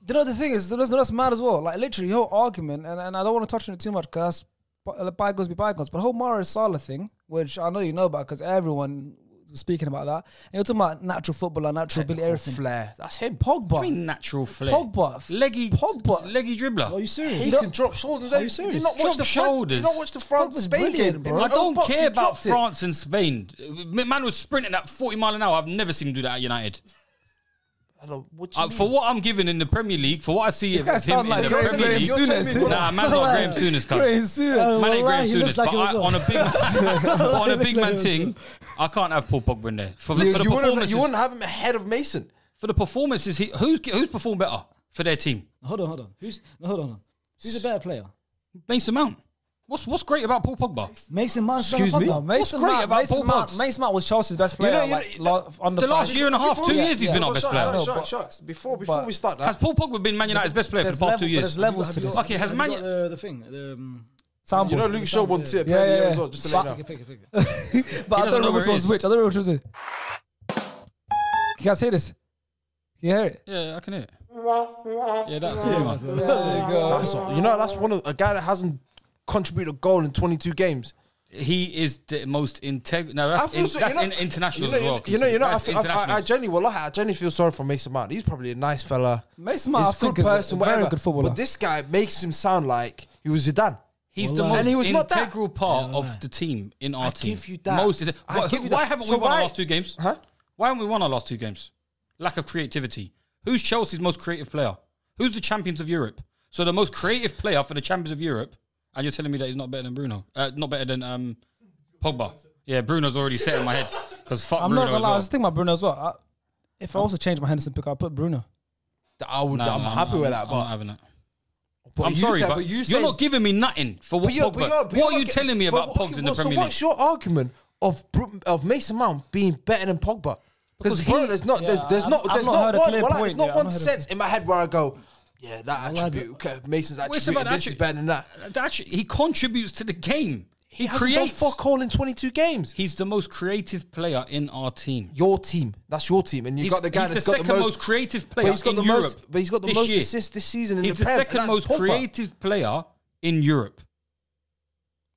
You know the thing is, that's mad as well. Like literally, your whole argument, and I don't want to touch on it too much because bygones be bygones. But the whole Mahrez Salah thing, which I know you know about because everyone was speaking about that, and you're talking about natural footballer, natural ability, everything. Flair. That's him. Pogba, I mean, natural flair. Pogba, Leggy dribbler. Are you serious? He can drop shoulders. Are you serious? Did not watch Drop the shoulders. Did not watch the France Pogba's Spain brilliant, game, bro. I In his own don't box, care he about dropped it. France and Spain. Man was sprinting at 40 mile an hour. I've never seen him do that at United. I don't- what do you For mean? what I'm given in the Premier League, for what I see of guy him sound in like the you're Premier Graham League, Souness. nah, man's not Graham Souness. Cunt. Graham Souness. Man ain't Graham he looks Souness, like but him as well. on a big man thing, I can't have Paul Pogba in there. For the You wouldn't performances, have him ahead of Mason. for the performances, who's performed better for their team? Hold on. Hold on. Who's a better player? Mason Mount. What's great about Paul Pogba? Mason Mount. Excuse me? No, Mason great Mount, about Mason Paul Mount, Pogba? Mason Mount was Chelsea's best player. Under The last year and a half, 2 years, he's been our best player. No, Shucks. Before but- we start Has that, Paul Pogba been Man United's best player for the past 2 years? There's levels to this. Okay, has Man the thing? Soundboard. you know Luke Shaw won player of the Yeah, year yeah. as well. Just to let you know. Pick it. But I doesn't don't know know which where it one's is. which. I don't know which one's it. Can you guys hear this? Can you hear it? Yeah, I can hear it. Yeah, that's the one. There you go. That's one of a guy that hasn't contributed a goal in 22 games. He is the most integral. No, that's, international as well. I International. genuinely feel sorry for Mason Mount. He's probably a nice fella. Mason Mount, I He's a think, good is person, a very whatever. good footballer. But this guy makes him sound like he was Zidane. He's the And most he was not that. integral part of the team in our team. give you that. Why give you why that. haven't So we won our why- last 2 games? Huh? Why haven't we won our last 2 games? Lack of creativity. Who's Chelsea's most creative player? Who's the champions of Europe? So the most creative player for the champions of Europe, and you're telling me that he's not better than Bruno? Not better than Pogba. Yeah, Bruno's already set in my head. Because fuck I'm Bruno not gonna as lie. I well. was thinking about Bruno as well. If I was to change my Henderson pick, I'd put Bruno. I'm happy with that, I'm but not having that. But I'm you sorry, said- but you you're said- not giving me nothing for what Pogba. but What are not you get- telling me about Pogs in the Premier So League? what's your argument of Mason Mount being better than Pogba? Because Because there's not Yeah, there's I've not not there's heard not a one clear well, point, there's not yeah, I've one not heard a- sense in my head where I go, yeah, that attribute, Mason's attribute, this is better than that. Actually, he contributes to the game. He hasn't done creates. fuck all in 22 games. He's the most creative player in our team. Your team, that's your team, and you've got the guy he's that's the got second the most creative player But he's got in the Europe. most. But he's got the this most year. assists this season in He's the the Prem, and second that's most Pogba. creative player in Europe.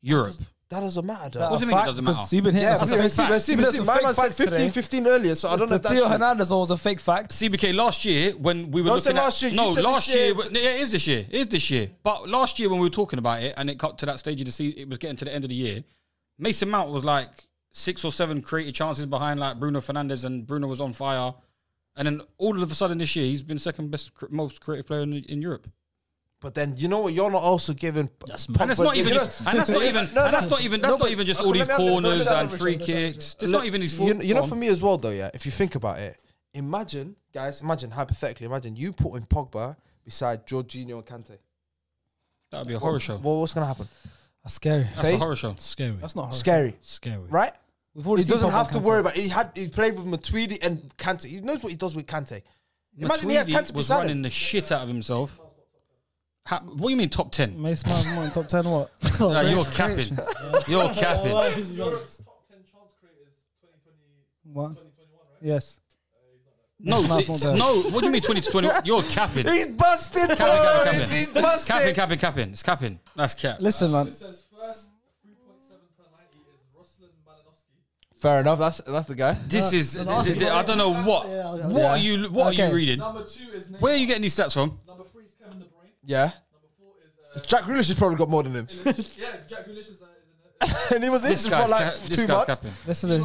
Europe. That doesn't matter. What Though. do you mean it doesn't matter? Because you've been hitting Yeah, us but with see, fake facts. You've been hitting us with my fake man said facts today. 15 earlier, so I don't know if The that's Theo true. Hernandez one was a fake fact. CBK last year when we were No, looking so at last year, you no said last this year, year. but- yeah, it is this year. It is this year. But last year when we were talking about it and it got to that stage of the season, it was getting to the end of the year. Mason Mount was like 6 or 7 created chances behind like Bruno Fernandes, and Bruno was on fire. And then all of a sudden this year he's been second best most creative player in Europe. But then you know what? You're not also giving. That's And that's not even just, and that's not even No, and that's not even that's no, not even just okay, all these let me- corners no, and free kicks. It's not even these You know, for me as well, though. Yeah, if you think about it, imagine, guys, hypothetically, imagine you putting Pogba beside Jorginho and Kante. that would be a horror show. Well, what's gonna happen? That's scary. That's a Face? horror show. Scary. That's not horror. Scary, Scary. right? We've already He seen doesn't Pogba have to and worry Kante. about. He played with Matuidi and Kante. He knows what he does with Kante. Imagine he had Matuidi Kante was beside running him. the shit out of himself. What do you mean top 10? Mason Mount in top 10 what? You're capping. You're capping. Europe's top 10 chance creators 2020, What? 2021, right? Yes. No, Mount's not there. no. What do you mean 20 to 20? You're capping. He's busted, bro. Capping. He's busted. Capping. It's capping. That's cap. Listen, man. It says first 3.7 per 90 is Ruslan Malinowski. Fair enough. That's the guy. This is. I don't know what. What are you? What are you Okay. reading? Number 2 is Neymar. Where are you getting these stats from? Number 3 is Kevin De Bruyne. Yeah. Number 4 is Jack Grealish has probably got more than him, yeah, Jack Grealish is in it. and he was This injured for like guy's 2 months. capping. Listen,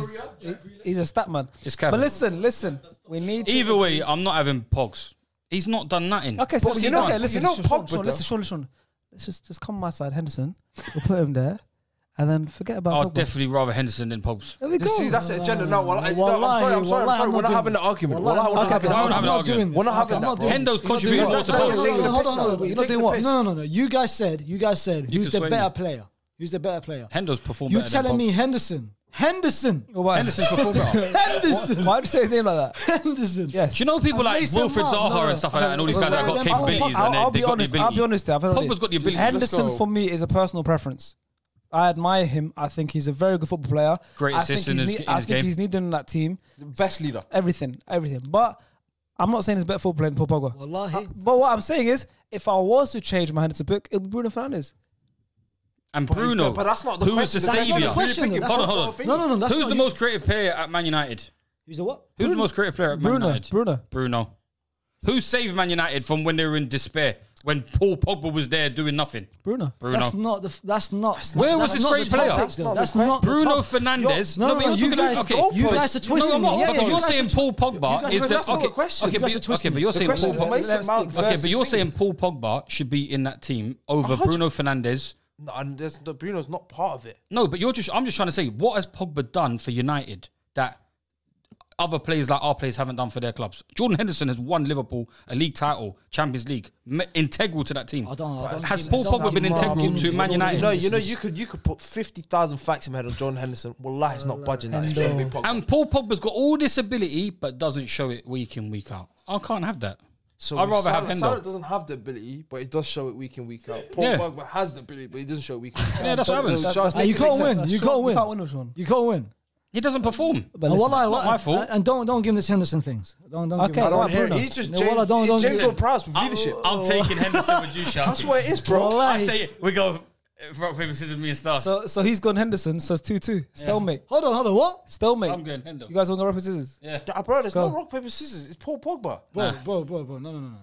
he's a stat man. It's But capping. listen. We need to. Either way, I'm not having Pogs. He's not done nothing. Okay, so What's he you know, done? okay, listen, You know Sean, Pogba, listen. Let's just come on my side, Henderson. We'll put him there, and then forget about. I'd Pogba. definitely rather Henderson than Pogs. There we go. See, that's the agenda. No, I'm sorry. Wallahi, I'm sorry. I'm We're not not having the doing argument. this. Wallahi, we're not Okay, having the I'm not argument. having doing this. We're not having I'm that, not bro. doing this. Hendo's contributing doing more that. to That's Pogs. what you're taking the Hold piss on, now. hold on, You're you're not taking doing the what? piss. No. You guys said You who's the persuade better me. player? Who's the better player? Hendo's performed You better than telling me Pogs. Henderson? Why? Henderson's performed better. Henderson. Why'd you say his name like that? Henderson. Yes. Do you know people like Mason Wilfred Mount, Zaha no. and stuff like that, and all these guys that have got capabilities and I'll they be got the honest. ability? I'll be honest. Pogba's got the ability. Henderson go. for me is a personal preference. I admire him. I think he's a very good football player. Great I assist think in he's his I game. think he's needed in that team. Best leader. Everything. But I'm not saying he's a better football player than Paul Pogba. Wallahi. But what I'm saying is, if I was to change my Henderson pick, it would be Bruno Fernandes. And Bruno, But that's not the who is the question. That's not the saviour? question. Picking That's Hold on, Pogba hold on. or Thingy. No. That's Who's not the you. most creative player at Man United? Who's the what? Who's the most creative player at Man United? Bruno. Who saved Man United from when they were in despair? When Paul Pogba was there doing nothing? Bruno. That's not the. That's not. Where was that's this not great the top player? pick, That's though. not the That's question. not the Bruno top- Fernandes. No, but you're you talking guys. okay. goalposts. You guys are No, twisting I'm me. not. Yeah, Because you you're guys saying are- Paul Pogba guys is are- the that's not okay. the question. Okay, That's a twist. but you're The saying question Paul is Pogba. Mason Mount Okay, versus but you're Thingy. saying Paul Pogba should be in that team over 100. Bruno Fernandes. No, and Bruno's not part of it. No, but I'm just trying to say, what has Pogba done for United that other players like our players haven't done for their clubs? Jordan Henderson has won Liverpool a league title, Champions League, integral to that team. I don't Has give Paul it- Pogba been don't give integral it- to Man United? You could put 50,000 facts in my head on Jordan Henderson. Wallahi, it's not budging that. It's gonna be Pogba. And Paul Pogba's got all this ability, but doesn't show it week in, week out. I can't have that. So I'd rather have Hendo. Salah doesn't have the ability, but he does show it week in, week out. Paul Yeah. Pogba has the ability, but he doesn't show it week in, week out. Yeah, that's what happens. You can't win. You can't win. You can't win with one. You can't win. He doesn't perform. But And listen, wallahi, it's not my fault. And don't give him this Henderson things. Don't Okay, give him I don't Well, hear it. Bruno. He's just No, James, well, I don't- he's don't James listen. Ward-Prowse with leadership. I'm taking Henderson with you, Sharky. That's what it is, bro. Wallahi. I say we go rock, paper, scissors, me and Stars. so he's gone Henderson, so it's 2-2. Stalemate. Hold on. What? Stalemate. I'm going Hendo. You guys want to rock, paper, scissors? Yeah. Bro, there's Go. no rock, paper, scissors. It's Paul Pogba. Bro. No.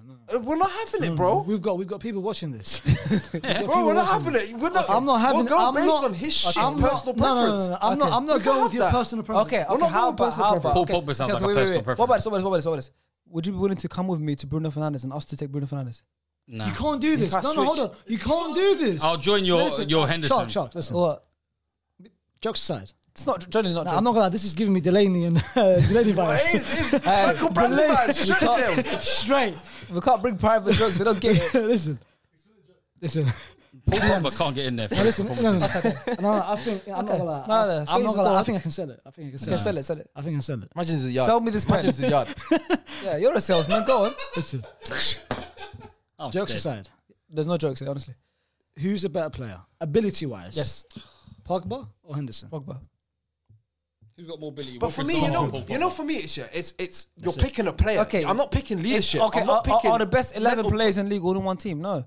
We're not having it, bro. We've got people watching this. Bro, we're not having it. We're not, I'm not having. We'll go I'm based not, on his shit, I'm personal not, preference. No. I'm not We going can't with your have that. personal preference. Okay, We're not how going about personal preference. Paul okay, Pogba sounds like a wait, personal wait. preference. What about this? Would you be willing to come with me to Bruno Fernandes and us to take Bruno Fernandes? Nah. You can't do this. can't No, hold switch. on. You can't do this. I'll join your Henderson. Shark, listen. What? Jokes aside, It's not Johnny. Not Nah, Johnny. I'm not gonna lie, this is giving me Delaney and Delaney vibes. It's Michael Bradley, man. Shut yourself. Straight. We can't bring private jokes. They don't get it. Listen. Paul Pogba can't get in there. No, listen. No, I think I'm not gonna lie. No, I'm phase not is gonna lie. I done. think I can sell it. I think I can sell Okay, it. sell it. Sell it. I think I can sell it. Imagine it's a yard. Sell me this pen. Imagine it's a yard. Yeah, you're a salesman. Go on. Listen. I'm Jokes dead. aside, There's no jokes here, honestly. who's a better player, ability-wise? Yes, Pogba or Henderson? Pogba. Who's got more ability? But for me, for me, it's you're picking a player. Okay. I'm not picking leadership. Okay, I'm not picking. are the best 11 mental- players in the league all in one team? No.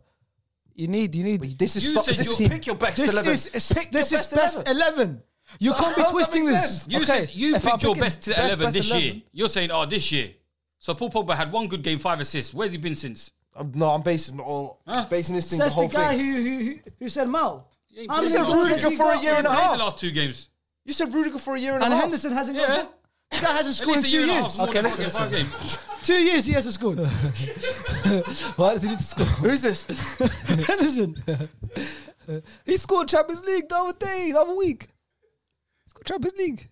You need. This is You stop. said This is you're- pick your best This 11. is Pick this your is best 11. You can't be How does that twisting make this. sense? You Okay, said you if I'm picked your picking best best 11 this 11. year. You're saying, this year. So Paul Pogba had one good game, 5 assists. Where's he been since? No, I'm basing this thing the Says whole the guy thing. who said Mal. How You many said goals Rudiger has he for a got? year and a Played half. the last 2 games. You said Rudiger for a year and a And half. Henderson hasn't Yeah. got. That hasn't At scored in least a year 2 and a years. half. Okay, More listen, than 5 games. 2 years he hasn't scored. Why does he need to score? Who's this? Henderson. He scored Champions League the other week. He scored Champions League.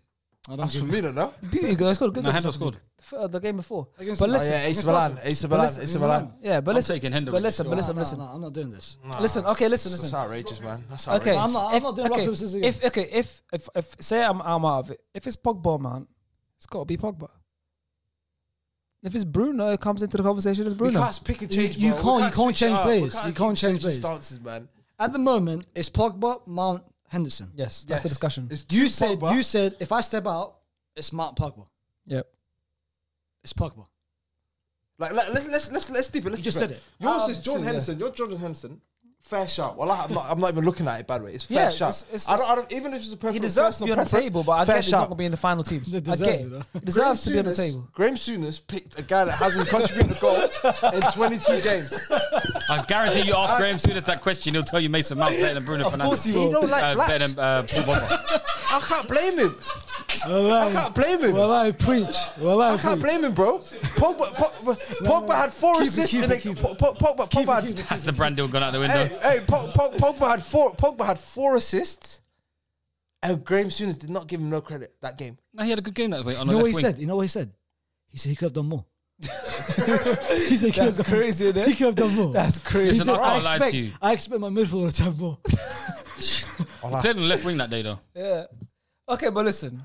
That's for me, no? Beauty, guy. He scored a good No, game. Hendo scored. The game before. Against But Man- listen, Ace Milan. Ace Milan. yeah, but I'm listen. taking Hendo. But listen, Nah, listen. I'm not doing this. Listen, okay, listen. That's outrageous, man. That's Okay, outrageous. I'm not doing rock, paper, scissors again. if say I'm out of it. If it's Pogba, man, it's got to be Pogba. If it's Bruno, it comes into the conversation as We Bruno. can't pick and change. You bro. We can't switch it change up. players. We can't You can't keep change switching players. stances, man. At the moment, it's Pogba, Mount, Henderson. Yes, that's the Yes. discussion. It's You two said Pogba. if I step out, it's Mount Pogba. Yep. It's Pogba. Like let's deep it. Let's You just deep said it. Yours is two, Jordan yeah. Henderson. You're Jordan Henderson. Fair shout. Well, I'm not even looking at it bad way. It's fair Yeah, shout. it's- I don't even if it's a perfect. He deserves to be on the table, but I get he's not going to be in the final team. He I deserves get it, it. though. He deserves to be on the table. Graham Souness picked a guy that hasn't contributed a goal in 22 games. I guarantee you ask Graham Souness that question, he'll tell you Mason Mount's better than Bruno Fernandes. He don't like blacks. Better than Paul Pogba. I can't blame him. Well, I can't blame him. I preach. I can't blame him, bro. Pogba had 4 assists. Pogba had. That's the brand deal gone out the window. Hey, Pogba had 4 assists, and Graham Souness did not give him no credit that game. No, he had a good game that way. On You the know what left he wing. said? You know what he said? He said he could have done more. He said he could have That's done crazy, more. isn't He it? could have done more. That's crazy. Listen, I can't lie to you. I expect my midfielder to have more. He played on the left wing that day, though. Yeah. Okay, but listen.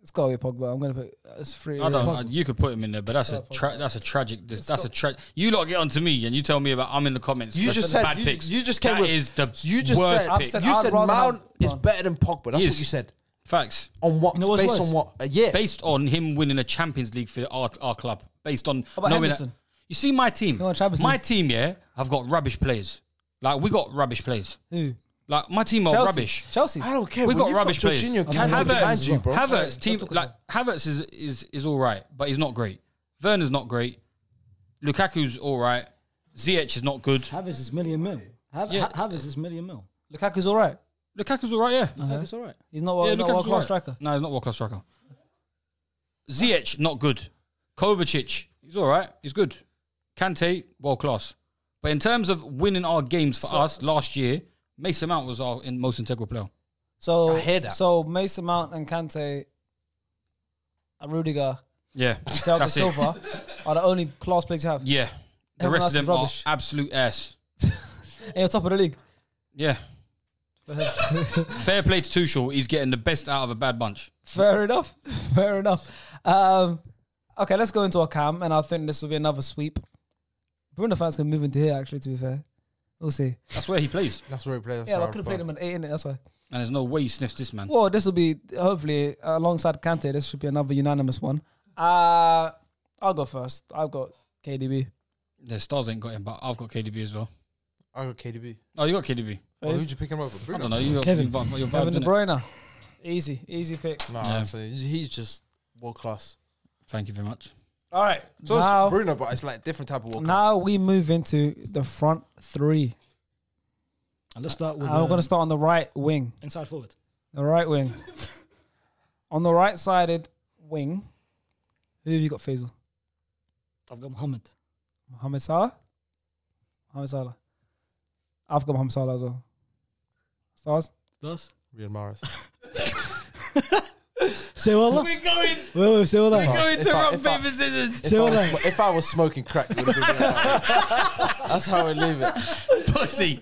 It's got to be Pogba. I'm going to put it's free. I don't. You could put him in there, but that's a tragic. That's a tragic. You lot get onto me and you tell me about. I'm in the comments. You that's just the said bad you, picks. you just came That with. is the You just worst said. pick. said You I'd said rather Mount have- is better than Pogba. That's He what is. you said. Facts. On what? You know what's Based worse? on what? Yeah. Based on him winning a Champions League for our club. Based on about knowing Henderson? that. You see my team. He won Champions My League. team, yeah, have got rubbish players. Like we got rubbish players. Who? Like my team are Chelsea. rubbish. Chelsea. I don't care. We bro. got You've rubbish players. Jorginho, Kante behind you, bro. Havertz team talk like Havertz is all right, but he's not great. Werner's not great. Lukaku's all right. Ziyech is not good. Havertz is million mil. Yeah. Havertz is million mil. Lukaku's all right. Lukaku's all right, yeah. Havertz all right. He's not, Yeah, not Lukaku's world class all right. striker. No, he's not world class striker. Ziyech not good. Kovacic, he's all right. He's good. Kante, world class. But in terms of winning our games for us last year, Mason Mount was our most integral player. So, I hear that. so Mason Mount and Kante, and Rudiger, Yeah, Thiago that's it. Silva are the only class players you have. Yeah, the Everyone rest else of is them are rubbish. absolute ass. And on top of the league. Yeah. Fair play to Tuchel. He's getting the best out of a bad bunch. Fair enough. Fair enough. Okay, let's go into our cam, and I think this will be another sweep. Bruno fans can move into here, actually, to be fair. We'll see. That's where he plays. That's where he plays. Yeah, I could have played him at 8, innit? That's why. And there's no way he sniffs this man. Well, this will be, hopefully, alongside Kante, this should be another unanimous one. I'll go first. I've got KDB. The Stars ain't got him, but I've got KDB as well. I got KDB. Oh, you got KDB. Oh, who'd you pick him over? I Bruno? don't know. You got Kevin. your vibe, Kevin De innit? Bruyne. Easy pick. Nah, Yeah. so he's just world class. Thank you very much. All right. So now, it's Bruno, but it's like different type of world class. now we move into the front three. And let's start with. I'm going to start on the right wing. inside forward. The right wing. On the right-sided wing, who have you got, Faisal? I've got Mohammed. Mohamed Salah? Mohamed Salah. I've got Mohamed Salah as well. Stars? Does? Riyad Mahrez. Say what? We're going. Wait, say what? We're going If to I- rock if I- paper scissors. Say what? If I was smoking crack, it would have been that's how I leave it. Pussy.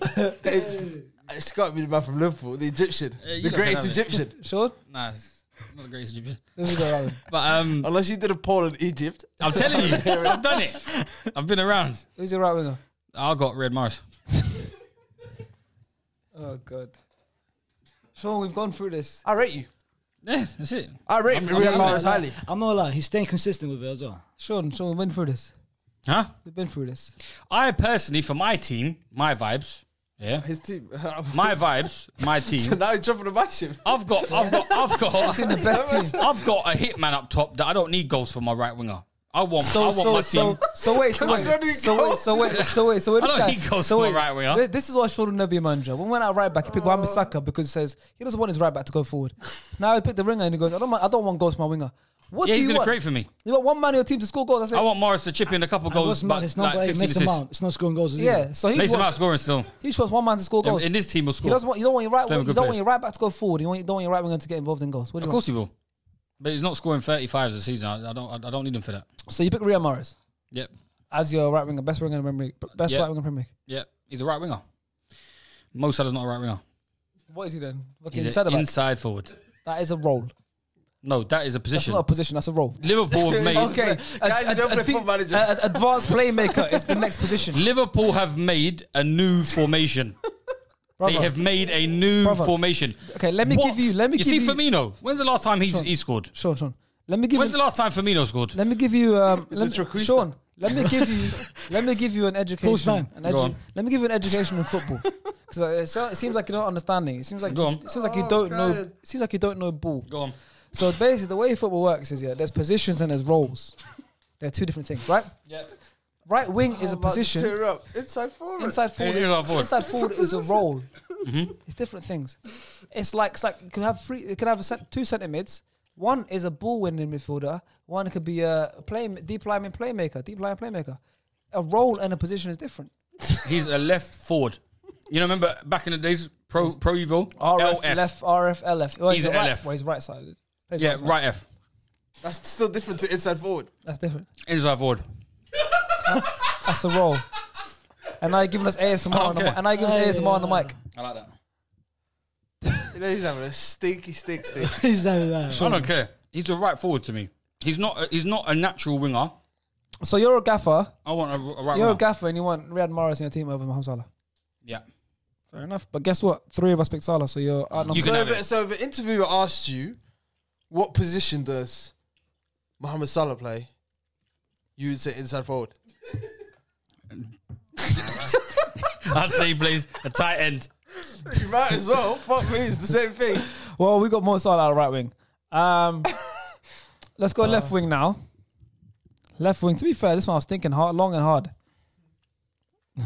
It's got to be the man from Liverpool, the Egyptian, you the lot greatest can have it. Egyptian. Sean? Nah, it's not the greatest Egyptian. Let me go around. But Unless you did a poll in Egypt. I'm telling you, I've done it. I've been around. Who's your right winger? I got Red Morris. Oh, God. Sean, we've gone through this. I rate you. Yeah, that's it. I rate I'm Riyad not Mahrez highly. I'm not lying. He's staying consistent with it as well. Sean, we've been through this. Huh? We've been through this. I personally, for my team, my vibes, yeah, His team. my vibes, my So team. now he's jumping on my ship. I've got The best team. I've got a hitman up top that I don't need goals for my right winger. I want my team. So wait, I don't need goals. I don't need goals for my right winger. This is why Sean will never be a manager. When we went out right back, he picked Wan Bissaka because he says he doesn't want his right back to go forward. Now he picked the winger and he goes, I don't want goals for my winger. What Yeah, do he's you gonna want? create for me. You want one man in your team to score goals. That's it. I want Morris to chip in a couple And goals, what's mad, but it's not like about 15 Mason assists. Mount. It's not scoring goals. Is Yeah, it? so he Mason Mount wants, scoring still. he just wants one man to score goals. In this team will He score. doesn't want, you don't want your right, Playing you with don't good want your right back to go forward. You don't want your right winger to get involved in goals. What do Of you course he will. But he's not scoring 35s a season. I don't need him for that. want? So you pick Riyad Mahrez Yep. as your right winger, best winger in the Premier League, best Yeah. right winger in the Premier League. Yep. He's a right winger. Mo Salah's not a right winger. What is he then? Fucking He's centre an back. inside forward. That is a role. No, that is a That's position. not a position. That's a role. Liverpool have made Okay, Guys, you don't play Football Manager. advanced playmaker is the next position. Liverpool have made a new formation. Brother. They have made a new Brother. formation. Okay, let me give you. You see Firmino. When's the last time he scored? Sean. Let me give When's you. the last time Firmino scored? Let me give you. Trequarista? Sean. Let me give you. Let me give you an education. time. Go on. Let me give you an education in football. Because it seems like you're not understanding. It seems like Go on. it seems like you don't know. Brian. It seems like you don't know ball. Go on. So basically, the way football works is there's positions and there's roles. They're two different things, right? Yeah. Right wing is a I'm about to position. tear up. Inside forward. Inside forward, inside forward is a role. It's different things. It's like you can have three. You can have two centre mids. One is a ball-winning midfielder. One could be a deep line playmaker. A role and a position is different. He's a left forward. You know, remember back in the days, Pro Evo? RF LF. left, RF LF. Well, He's a a right, LF. well, he's right-sided. Plays Yeah, side. right F. That's still different to inside forward. That's different. Inside forward. That's a role. And now you're giving us ASMR I don't on the care. mic. And now you're giving us ASMR on the mic. I like that. You know, he's having a stinky stick. Exactly that. I don't care. He's a right forward to me. He's not a natural winger. So you're a gaffer. I want a right You're a winger. gaffer and you want Riyad Mahrez in your team over Mohamed Salah. Yeah. Fair enough. But guess what? 3 of us picked Salah, so you're outnumbered. You can have it. So if an interviewer asked you, what position does Mohamed Salah play? You would say inside forward. I'd say he plays a tight end. You might as well. Fuck me, it's the same thing. Well, we got Mo Salah at right wing. Let's go left wing now. Left wing. To be fair, this one I was thinking hard, long and hard.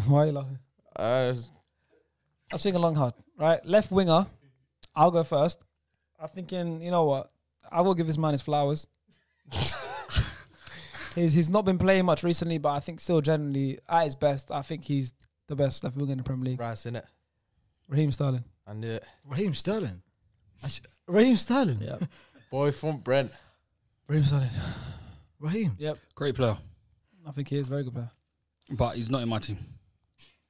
Why are you laughing? I was thinking long and hard. Right, left winger. I'll go first. I'm thinking, you know what? I will give this man his flowers. He's not been playing much recently, but I think still generally at his best, I think he's the best left winger in the Premier League. Rice, innit? Raheem Sterling. I knew it. Raheem Sterling. Raheem Sterling. Yeah. Boy from Brent. Raheem Sterling. Raheem. Yep. Great player. I think he is a very good player. But he's not in my team.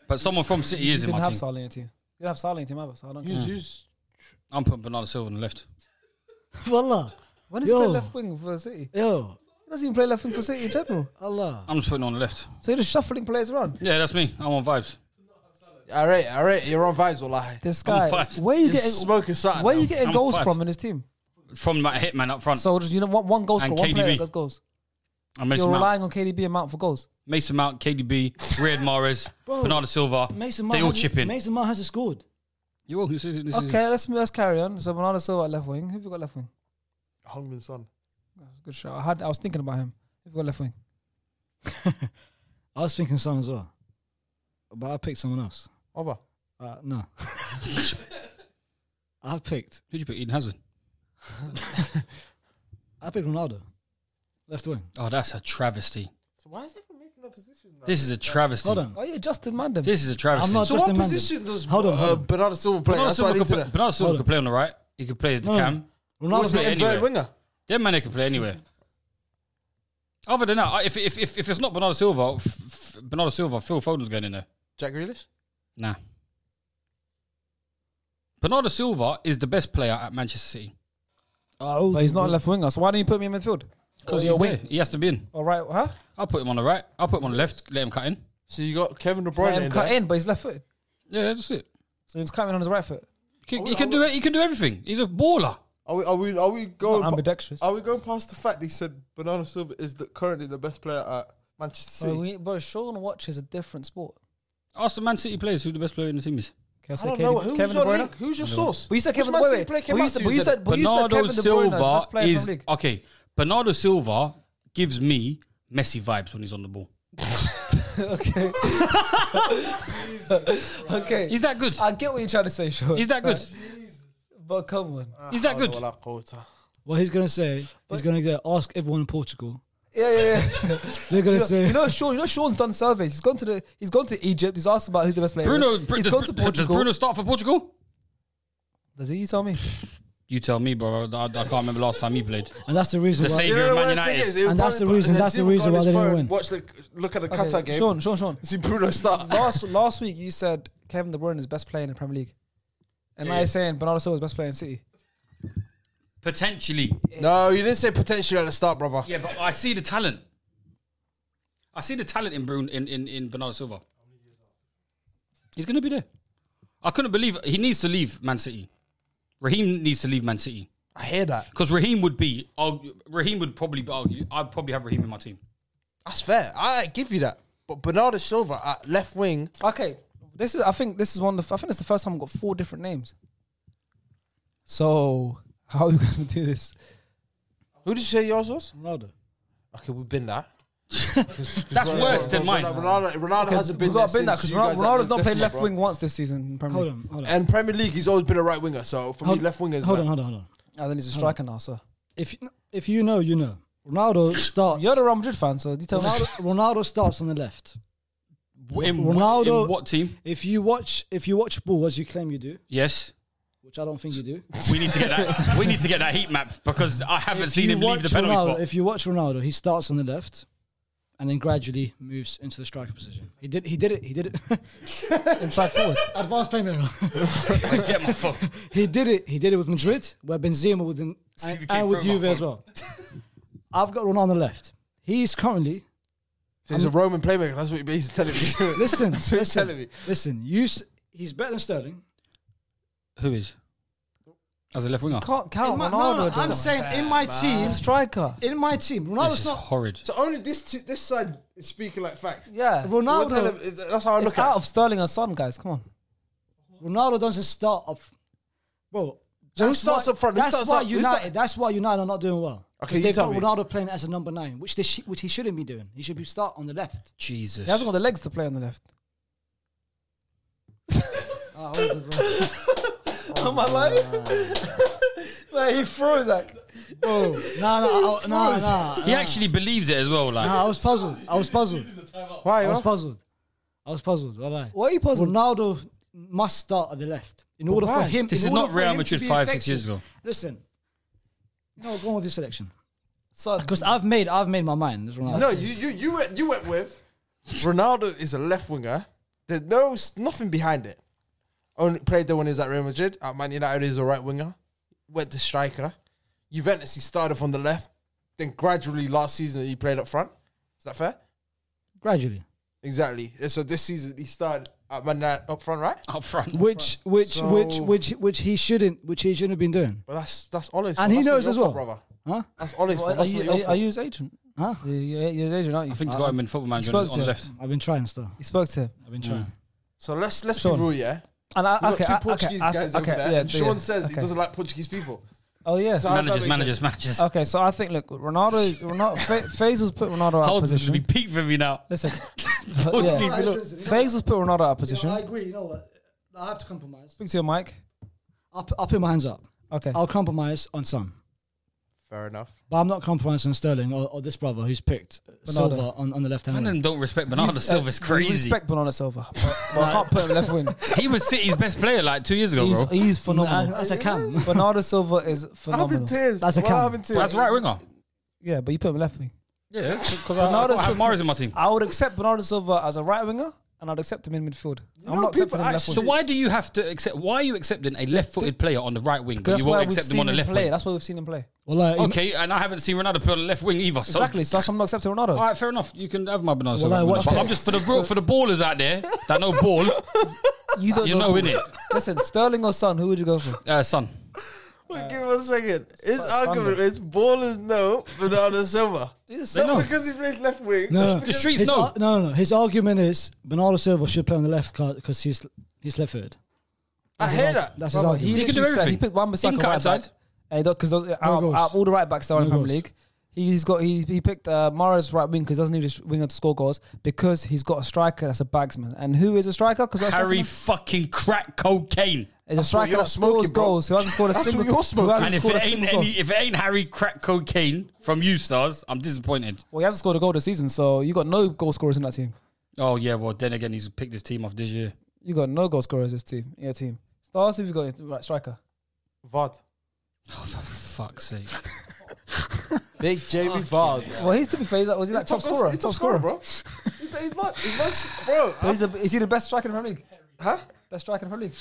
But someone from City You is in didn't my have team. Salah in your team. You didn't have Salah in your team either, so I don't care. I'm putting Bernardo Silva on the left. Wallah. When does he Yo. play left wing for City? Yo. He doesn't even play left wing for City in general. Allah. I'm just putting on the left. So you're just shuffling players around. Yeah, that's me. I'm on vibes. All right. You're on vibes, wallahi. This I'm guy, fast. where you You're getting smoking something. where now. you getting I'm goals fast. from in his team? From my hitman up front. So just one goal And scorer, one player KDB. that gets goals. I'm Mason You're Mount. relying on KDB and Mount for goals. Mason Mount, KDB, Riyad Mahrez, Bro, Bernardo Silva. Mason They Mount all hasn't- chip in. Mason Mount hasn't scored. You will. This is Okay, let's carry on. So Bernardo Silva at left wing. Who've you got left wing? Hongmin Son. That's a good shot. I was thinking about him. Who've you got left wing? I was thinking Son as well. But I picked someone else. Oba. No. I picked. Who'd you pick? Eden Hazard. I picked Ronaldo. Left wing. Oh, that's a travesty. So why is everyone making up positions now? This is a travesty. Hold on. Why are you Justin Mandem? This is a travesty. I'm not So Justin what Mandem. position does Hold on. Bernardo Silva play? Bernardo That's what I Silva, need to could, know. Bernardo Silva Hold could on. play on the right. He could play as the No. cam. Ronaldo Was it play inverted anywhere. winger? Them man, they can play anywhere. Other than that, if it's not Bernardo Silva, Phil Foden's going in there. Jack Grealish? Nah. Bernardo Silva is the best player at Manchester City Oh, But he's not a left winger. So why don't you put me in midfield? because Or he's wing. there. He has to be in. All right, huh? I'll put him on the right. I'll put him on the left. Let him cut in. So you got Kevin De Bruyne Let him in cut there. in, but he's left footed. Yeah, that's it. So he's cutting on his right foot. He can do it. He can do everything. He's a baller. Are we going? Not ambidextrous. Are we going past the fact that he said Bernardo Silva is currently the best player at Manchester City? Bro, Sean watches a different sport. Ask the Man City players who the best player in the team is. Okay, I so don't know. Kevin Who's De your Bruyne? link? Who's your source? But you said Which Kevin. Man Wait, City wait. player came But you out said, to but you you said, but you said Bernardo Kevin De Bruyne is the Silva best player in the is Premier League. okay. Bernardo Silva gives me Messi vibes when he's on the ball. Okay. Okay. He's that good. I get what you're trying to say, Sean. He's that good. But come on. He's that good. What he's gonna say, he's gonna go ask everyone in Portugal. Yeah. They're gonna say, You know, Sean's done surveys. He's gone to Egypt. He's asked about who's the best player. He's gone to Does Portugal. Bruno start for Portugal? Does he? You tell me. You tell me, bro. I can't remember last time he played. and that's the reason The why. savior of Man United. And that's the reason- that's the reason why they didn't win. Look at the Okay, Qatar game. Sean. See Bruno start. Last week you said Kevin De Bruyne is best player in the Premier League, and now Yeah. you're saying Bernardo Silva is best player in City. Potentially. No, you didn't say potentially at the start, brother. Yeah, but I see the talent. I see the talent in Bruno in Bernardo Silva. He's going to be there. I couldn't believe he needs to leave Man City. Raheem needs to leave Man City I hear that. because Raheem would probably be. I'd probably have Raheem in my team. That's fair. I give you that. But Bernardo Silva at left wing. Okay, I think this is it's the first time I've got 4 different names. So how are we going to do this? Who did you say yours was? Ronaldo. Okay, we've been that. That's worse than mine. Ronaldo hasn't been We've there got to bin that since because you guys had Ronaldo's the not played decimal, left bro. wing once this season in Premier Hold League. on. And Premier League, he's always been a right winger. So for me, left wing is Hold like- on. And then he's a striker now. So If you know, you know. Ronaldo starts. you're the Real Madrid fan, so you tell me. Ronaldo starts on the left. In Ronaldo- what team? If you watch ball as you claim you do, Yes. which I don't think you do. We need to get that. We need to get that heat map because I haven't seen him leave the penalty spot. If you watch Ronaldo, he starts on the left, and then gradually moves into the striker position. He did it. Inside forward. Advanced playmaker. Get my phone. He did it with Madrid, where Benzema was in, and with Juve as well. I've got Ronaldo on the left. He's currently So he's a Roman playmaker. That's what he's telling me. listen. That's what he's telling me. Listen. He's better than Sterling. Who is? As a left winger. Can't count No, Ronaldo. I'm saying in my team. He's a striker. In my team, This Ronaldo's is not. horrid. So only this side is speaking like facts. Yeah. Ronaldo. That's how I It's look out at it. of Sterling and Son, guys. Come on. Ronaldo doesn't start up, bro. So who that's starts why- up front? Who That's starts why up- who United. start- That's why United are not doing well. Okay, 'Cause you they've tell got me. Ronaldo playing as a number 9, which he shouldn't be doing. He should be start on the left. Jesus. He hasn't got the legs to play on the left. Am I lying? Man, he froze that. No. He actually believes it as well. Like I was puzzled. Why? I was Huh? puzzled. Wallahi. Why are you puzzled? Ronaldo must start at the left in order for why? him. this in is order not for Real him to Madrid be 5-6 years effective. ago. Listen, go on with this selection Son, because I've made my mind. It's Ronaldo. No, you went with Ronaldo is a left winger. There's nothing behind it. Only played there when he was at Real Madrid. At Man United, he's a right winger. Went to striker. Juventus, he started from the left. Then gradually last season he played up front. Is that fair? Gradually, Exactly. So this season he started at Man United up front, right? Up front. which he shouldn't have been doing. But that's Ollie's And fault. he That's not knows your as fault, well. brother. Huh? That's Ollie's fault. are That's not your you fault. his agent? Huh? You're his agent, aren't you? I think he's got him in Football Manager on spoke the to left. I've been trying still. He spoke to him. I've been trying. So let's be Sean. real, yeah. And We've got two Portuguese guys over there. And Sean says he okay. doesn't like Portuguese people. Oh yeah. So how's that make sense? Managers. Okay, so I think look, Faisal's put Ronaldo out of Hold this to position. be peak for me now. Listen, Portuguese yeah. people. Faisal's put Ronaldo out of position. I agree. You know what? I have to compromise. Speak to your mic. I'll put my hands up. Okay. I'll compromise on some. Fair enough. But I'm not compromising on Sterling or this brother who's picked Silva on the left hand. Man, wing. then don't respect Bernardo Silva's We crazy. respect Bernardo Silva, but I can't put him left wing. He was City's best player like 2 years ago, bro. He's phenomenal. That's a cam. Bernardo Silva is Happened phenomenal. tears. That's a What cam. happened to That's right winger. Yeah, but you put him left wing. Yeah, because Bernardo I have Silva- Mahrez in my team. I would accept Bernardo Silva as a right winger, and I'd accept him in midfield. I'm know, not people accepting him left actually- So wing. why do you have to accept? Why are you accepting a left-footed player on the right wing, but That's you why won't we've accept him on the seen him left play. wing? That's why we've seen him play. Well, like, Okay, and I haven't seen Ronaldo play on the left wing either. So. Exactly. So that's why I'm not accepting Ronaldo. All right, fair enough. You can have my Bernardo Well, Silva. I watch But that. I'm just for the ballers out there that know ball. You don't You know, innit? Listen, Sterling or Son, who would you go for? Son. Wait, give me 1 second. His Sunday. argument is ballers no Bernardo Silva. It's not know. because he plays left wing. No, That's The streets his, know. no. His argument is Bernardo Silva should play on the left because he's left-footed. I hear that. That's his Brother, argument. He can do literally said- everything. He picked Wan Bissaka Think right outside. back. Because out goals. of all the right backs that are in the No Premier goals. League, he picked Mahrez right wing because he doesn't need a winger to score goals because he's got a striker that's a bagsman. And who is a striker? Because Harry fucking crack cocaine. is a That's what striker you're that scores smoking, bro. goals. Who hasn't scored a That's single. what you're smoking. who hasn't And if scored it a ain't single goal. if it ain't Harry crack cocaine from you stars, I'm disappointed. Well, he hasn't scored a goal this season, so you got no goal scorers in that team. Oh yeah, well then again he's picked his team off this year. You got no goal scorers this team. In your team. Stars, who've you got? Right, striker. Vard. Oh, for fuck's sake. Big Jamie Vard. Well, he's to be fair. Was he like top scorer? Top scorer, bro. He's not, bro. Is he the best striker in the Premier League? Huh? Best striker in the Premier League.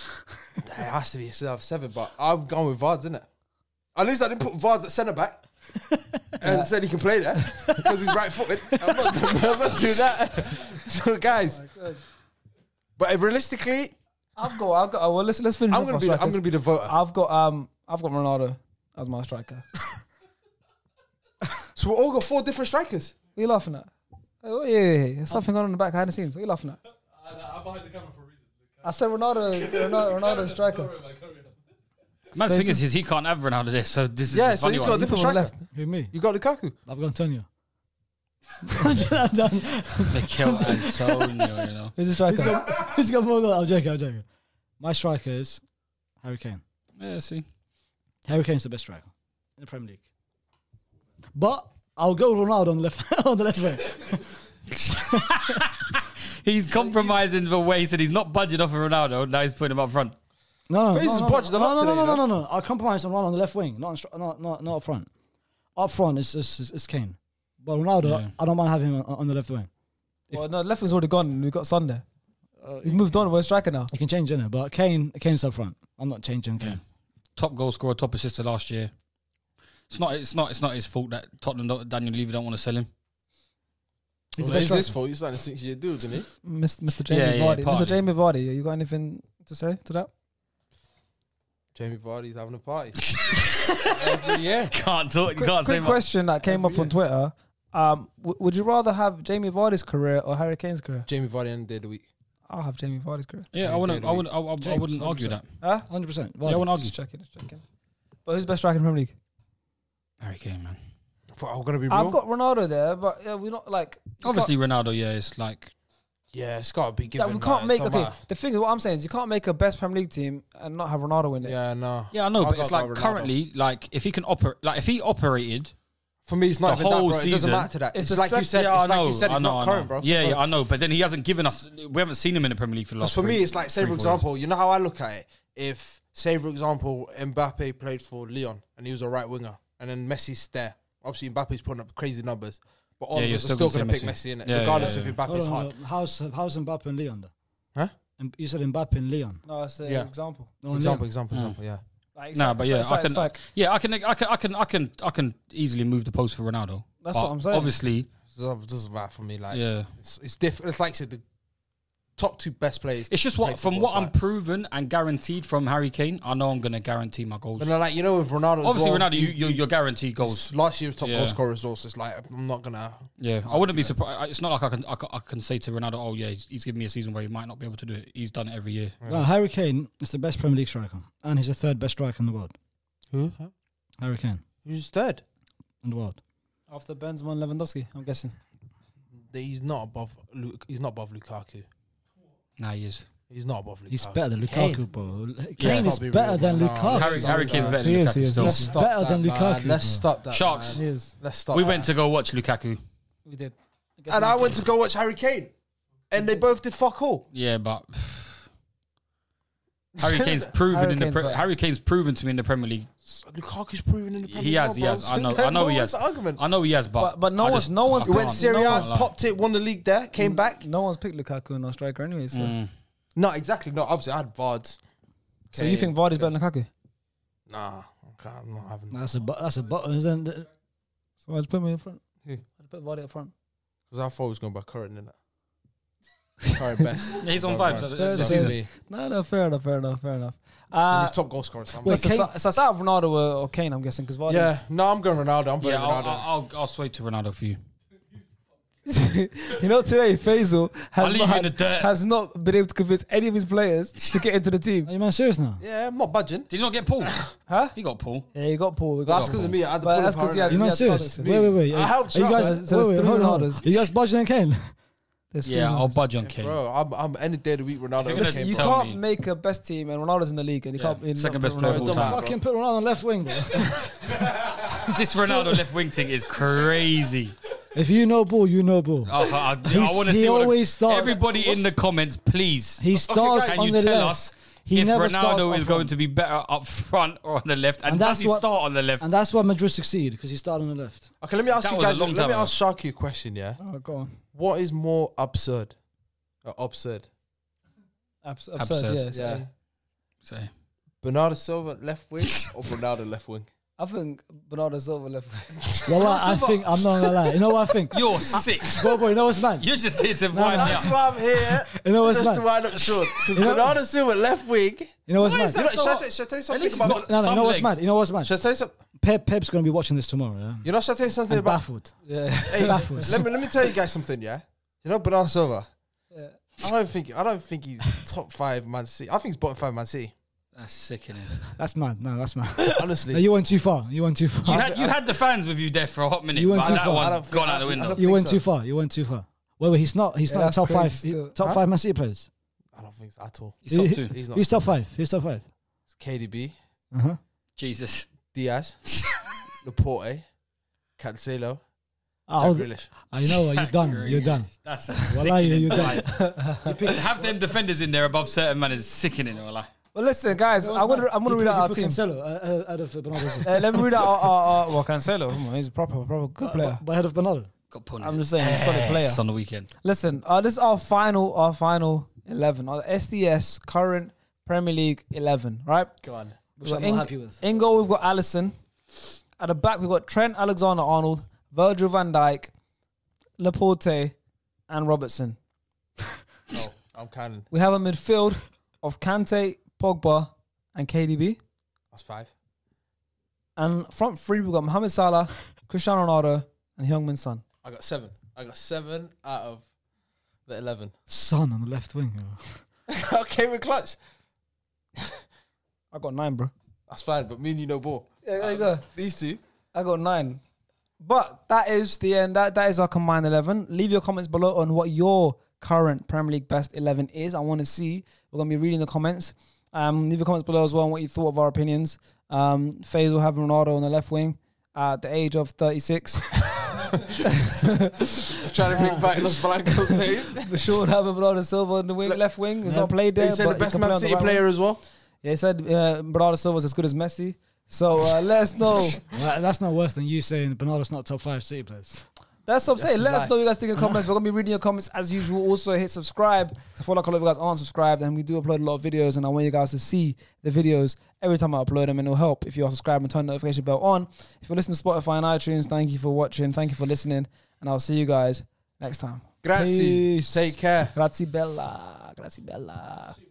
It has to be a 7, but I'm going with Vards, innit? At least I didn't put Vards at centre back and said he can play there because he's right footed. I'm not doing that. So, guys, but if realistically, I've got. Well, let's finish. I'm off gonna my be. I'm strikers. gonna be the voter. I've got Ronaldo as my striker. So we all got 4 different strikers. What are you laughing at? Oh, yeah. There's something on in the back behind the scenes. What are you laughing at? I'm behind the camera for a reason. I said Ronaldo striker. Carry on. Man's thing is he can't have Ronaldo there, so this is Yeah, a so funny he's one. got a different Put him on striker. left. Who, me? You got Lukaku. I've got Antonio. Mikel Antonio, you know. Who's the striker? He's got more goals. I'm joking. My striker is Harry Kane. Yeah, see. Harry Kane's the best striker in the Premier League. But I'll go Ronaldo on the left on the left wing. He's compromising the way he said he's not budging off of Ronaldo. Now he's putting him up front. No, But he's just budged a lot today, no. I'll compromise on Ronaldo on the left wing, not up front. Up front is Kane. But Ronaldo, Yeah. I don't mind having him on the left wing. Well, no, left wing's already gone. We've got Son there. We've moved on. We're a striker now. You can change it, but Kane's up front. I'm not changing Kane. Yeah. Top goal scorer, top assister last year. It's not his fault that Tottenham, Daniel Levy don't want to sell him. He's Well, the it's best his striker. fault. He's starting to think you're dude, isn't he? Mr. Jamie Yeah, Vardy. Mr. partly. Jamie Vardy. You got anything to say to that? Jamie Vardy's having a party. Every year. Can't talk. You can't say Quick much. question that came up on Twitter. Would you rather have Jamie Vardy's career or Harry Kane's career? Jamie Vardy any day of the week. I'll have Jamie Vardy's career. Yeah, I wouldn't argue that. Huh? 100%. Yeah, I Well, wouldn't argue. Just checking. But who's best striker in the Premier League? Harry Kane, man. I'm gonna be real. I've got Ronaldo there, but we're not like. Obviously, Ronaldo. Yeah, it's like Yeah, it's got to be given. We can't man. make. Don't Okay, matter. the thing is, what I'm saying is, you can't make a best Premier League team and not have Ronaldo in it. Yeah, no. yeah, I know, I've but got it's like Ronaldo. currently, like if he can operate, like if he operated, For me, it's not The even that, whole bro. It doesn't season, matter to that. it's It's, the like you sec- said. yeah, It's like you said. It's not current, bro. Yeah, So- yeah, I know, but then he hasn't given us. We haven't seen him in the Premier League for the last. Because for me, three- it's like, say, for 3-4 years. example, you know how I look at it? If, say, for example, Mbappe played for Lyon and he was a right winger, and then Messi's there. Obviously, Mbappe's putting up crazy numbers, but all Yeah, of you're us are still still gonna going to say pick Messi. Messi in it, Yeah, regardless yeah, if hold Mbappe's on, hard. how's Mbappe and Leon though? Huh? And you said Mbappe and Leon. No, it's an Yeah. example. Oh, Example, Leon. yeah. Like, Nah, but yeah, it's like, yeah, I can easily move the post for Ronaldo. That's But what I'm saying. Obviously, It doesn't matter for me. Like, yeah. it's different. It's like I said, the top 2 best players. It's just to play what from football, what I'm it's like- proven and guaranteed from Harry Kane. I know I'm gonna guarantee my goals. But no, like, you know, with Ronaldo, Obviously, as well, Ronaldo, you're guaranteed goals. Last year's top Yeah. goal scorer as well. So it's like I'm not gonna. Yeah, I wouldn't be surprised. It's not like I can say to Ronaldo, "Oh yeah, he's given me a season where he might not be able to do it." He's done it every year. Well, Harry Kane is the best Premier League striker, and he's the 3rd best striker in the world. Who? Harry Kane Who's third? in the world. After Benzema and Lewandowski, I'm guessing. He's not above. He's not above Lukaku. Nah, he is. He's not above Lukaku. He's better than Kane. Lukaku, bro. Let's Kane not is be better real, than bro. No, Lukaku. Harry Kane's better He than is, he Lukaku is. still. Let's He's stop better that, than man. Lukaku. Let's bro. stop that. Sharks. man. He is. Let's stop. We that. went to go watch Lukaku. We did. and I went to go watch Harry Kane, and they both did fuck all. Yeah, but Harry Kane's proven Harry in the Kane's better. Harry Kane's proven to me in the Premier League. Lukaku's proven in the Premier He has, League, he has. bro. I know he has. What's the argument? I know he has, But no I one's- just- no one's I He went can't- Serie no A, one- popped it, won the league there, came back. No one's picked Lukaku in our striker anyway. So, No, exactly. No, obviously I had Vards. so you think Vardy's better than Lukaku? Nah, I'm not having. That's a button, isn't it? So I just put me in front. Who? I just put Vardy up front. Because I thought he was going by current, innit? Current best. Yeah, he's on By vibes. Vards. This That's season. Me. No, fair enough. And he's top goal scorer. So I'm Wait, like- so it's out of Ronaldo or Kane, I'm guessing, because Vardy. yeah, no, I'm going Ronaldo. I'm voting Yeah, Ronaldo. I'll sway to Ronaldo for you. You know, today Faisal I'll has leave not, you in the dirt. has not been able to convince any of his players to get into the team. Are you man serious now? Yeah, I'm not budging. Did he not get Paul? Huh? He got Paul. Yeah, you got Paul. We got That's because of me. I had to But pull that's him 'cause he hard. had- You man that's serious? fine, Wait. I helped Are you you guys? out. So there's three hold on. Ronaldos. Are you guys budging on Kane? There's three Yeah, I'll Ronaldos. budge on Kane. Bro, I'm any day of the week Ronaldo. If you're over gonna Kane, You bro. tell can't me. make a best team and Ronaldo's in the league and you Yeah, can't second not best put player Ronaldo of all in the time. team. Fucking put Ronaldo on left wing, bro. This Ronaldo left wing thing is crazy. If you know ball, you know ball. I want to he see what always starts. everybody in the comments, please. He starts guys, Can on you the tell left. us He if never starts Ronaldo up is going front. to be better up front or on the left? And, And does that's he what- start on the left? And that's why Madrid succeeded, because he started on the left. Okay, let me ask That you was a guys. long Let time me ago. ask Sharky a question. Yeah, Oh, go on. what is more absurd? Absurd. Absurd, yes. Yeah. So, Bernardo Silva left wing or Ronaldo left wing? I think Bernardo Silva left. Well, I think I'm not gonna lie. You know what I think? you're sick. Bro, you know what's mad? You're just here to wind me That's up. why I'm here. You know what's Just to mad? wind up short. Because You know- Bernardo Silva left wing. You know what's Why mad? is that so Should I hot? tell you At something least he's about? got- No, you know some what's legs. mad? You know what's mad? Should I tell you something? Pep's gonna be watching this tomorrow. Yeah? You know, should I tell you something I'm about? baffled. Yeah. Hey, baffled. let me tell you guys something. Yeah, you know Bernardo Silva. Yeah. I don't think he's top 5 Man City. I think he's bottom 5 Man City. That's sickening. That's mad. No, that's mad. Honestly, No, you went too far. You went too far. You had the fans with you there for a hot minute, You went but too that far. I one's don't think- gone out the I window. don't You think went so. too far. You went too far. Wait, he's not Yeah, in that's top five. crazy still. Top Huh? 5 Man City players. I don't think so at all. He's top two. He's not. Who's top 5? Who's top 5? It's KDB, Uh-huh. Jesus. Diaz, Laporte, Cancelo, Oh, Jack Grealish. you know what? You're done. You're done. That's a Wallahi, sickening you're done. vibe. To have them defenders in there above certain man is sickening. Wallah. Well, listen, guys, I'm gonna read out our team. Cancelo out of Bernardo. Silva. Let me read out our well, Cancelo. Come on, he's a proper good player. But ahead of Bernardo. Got put I'm just saying, he's a solid player. on the weekend. Listen, this is our final 11. Our SDS current Premier League 11, right? Go on. Which I'm not happy with. In goal, we've got Alisson. At the back, we've got Trent Alexander-Arnold, Virgil van Dijk, Laporte, and Robertson. Oh, I'm counting. We have a midfield of Kante, Pogba, and KDB. That's 5. And front three, we've got Mohamed Salah, Cristiano Ronaldo, and Heung-min Son. I got 7. I got 7 out of the 11. Son on the left wing. I came in clutch. I got 9, bro. That's fine, but me and you know ball. Yeah, there you go. These two. I got 9. But that is the end. That is our combined 11. Leave your comments below on what your current Premier League best 11 is. I want to see. We're going to be reading the comments. Leave your comments below as well on what you thought of our opinions. Faisal having Ronaldo on the left wing at the age of 36. Trying to bring back Los Blancos days. For sure, having Bernardo Silva on the wing, left wing. He's not played there. He said but the best can play Man on the City right player wing. as well. Yeah, he said Bernardo Silva is as good as Messi. So let us know. Well, that's not worse than you saying Bernardo's not top 5 City players. That's what I'm saying. Let That's us know what you guys think in the comments. We're going to be reading your comments as usual. Also, hit subscribe. I feel like a lot of you guys aren't subscribed, and we do upload a lot of videos, and I want you guys to see the videos every time I upload them, and it'll help if you are subscribed and turn the notification bell on. If you're listening to Spotify and iTunes, thank you for watching. Thank you for listening, and I'll see you guys next time. Grazie. Peace. Take care. Grazie bella. Grazie bella.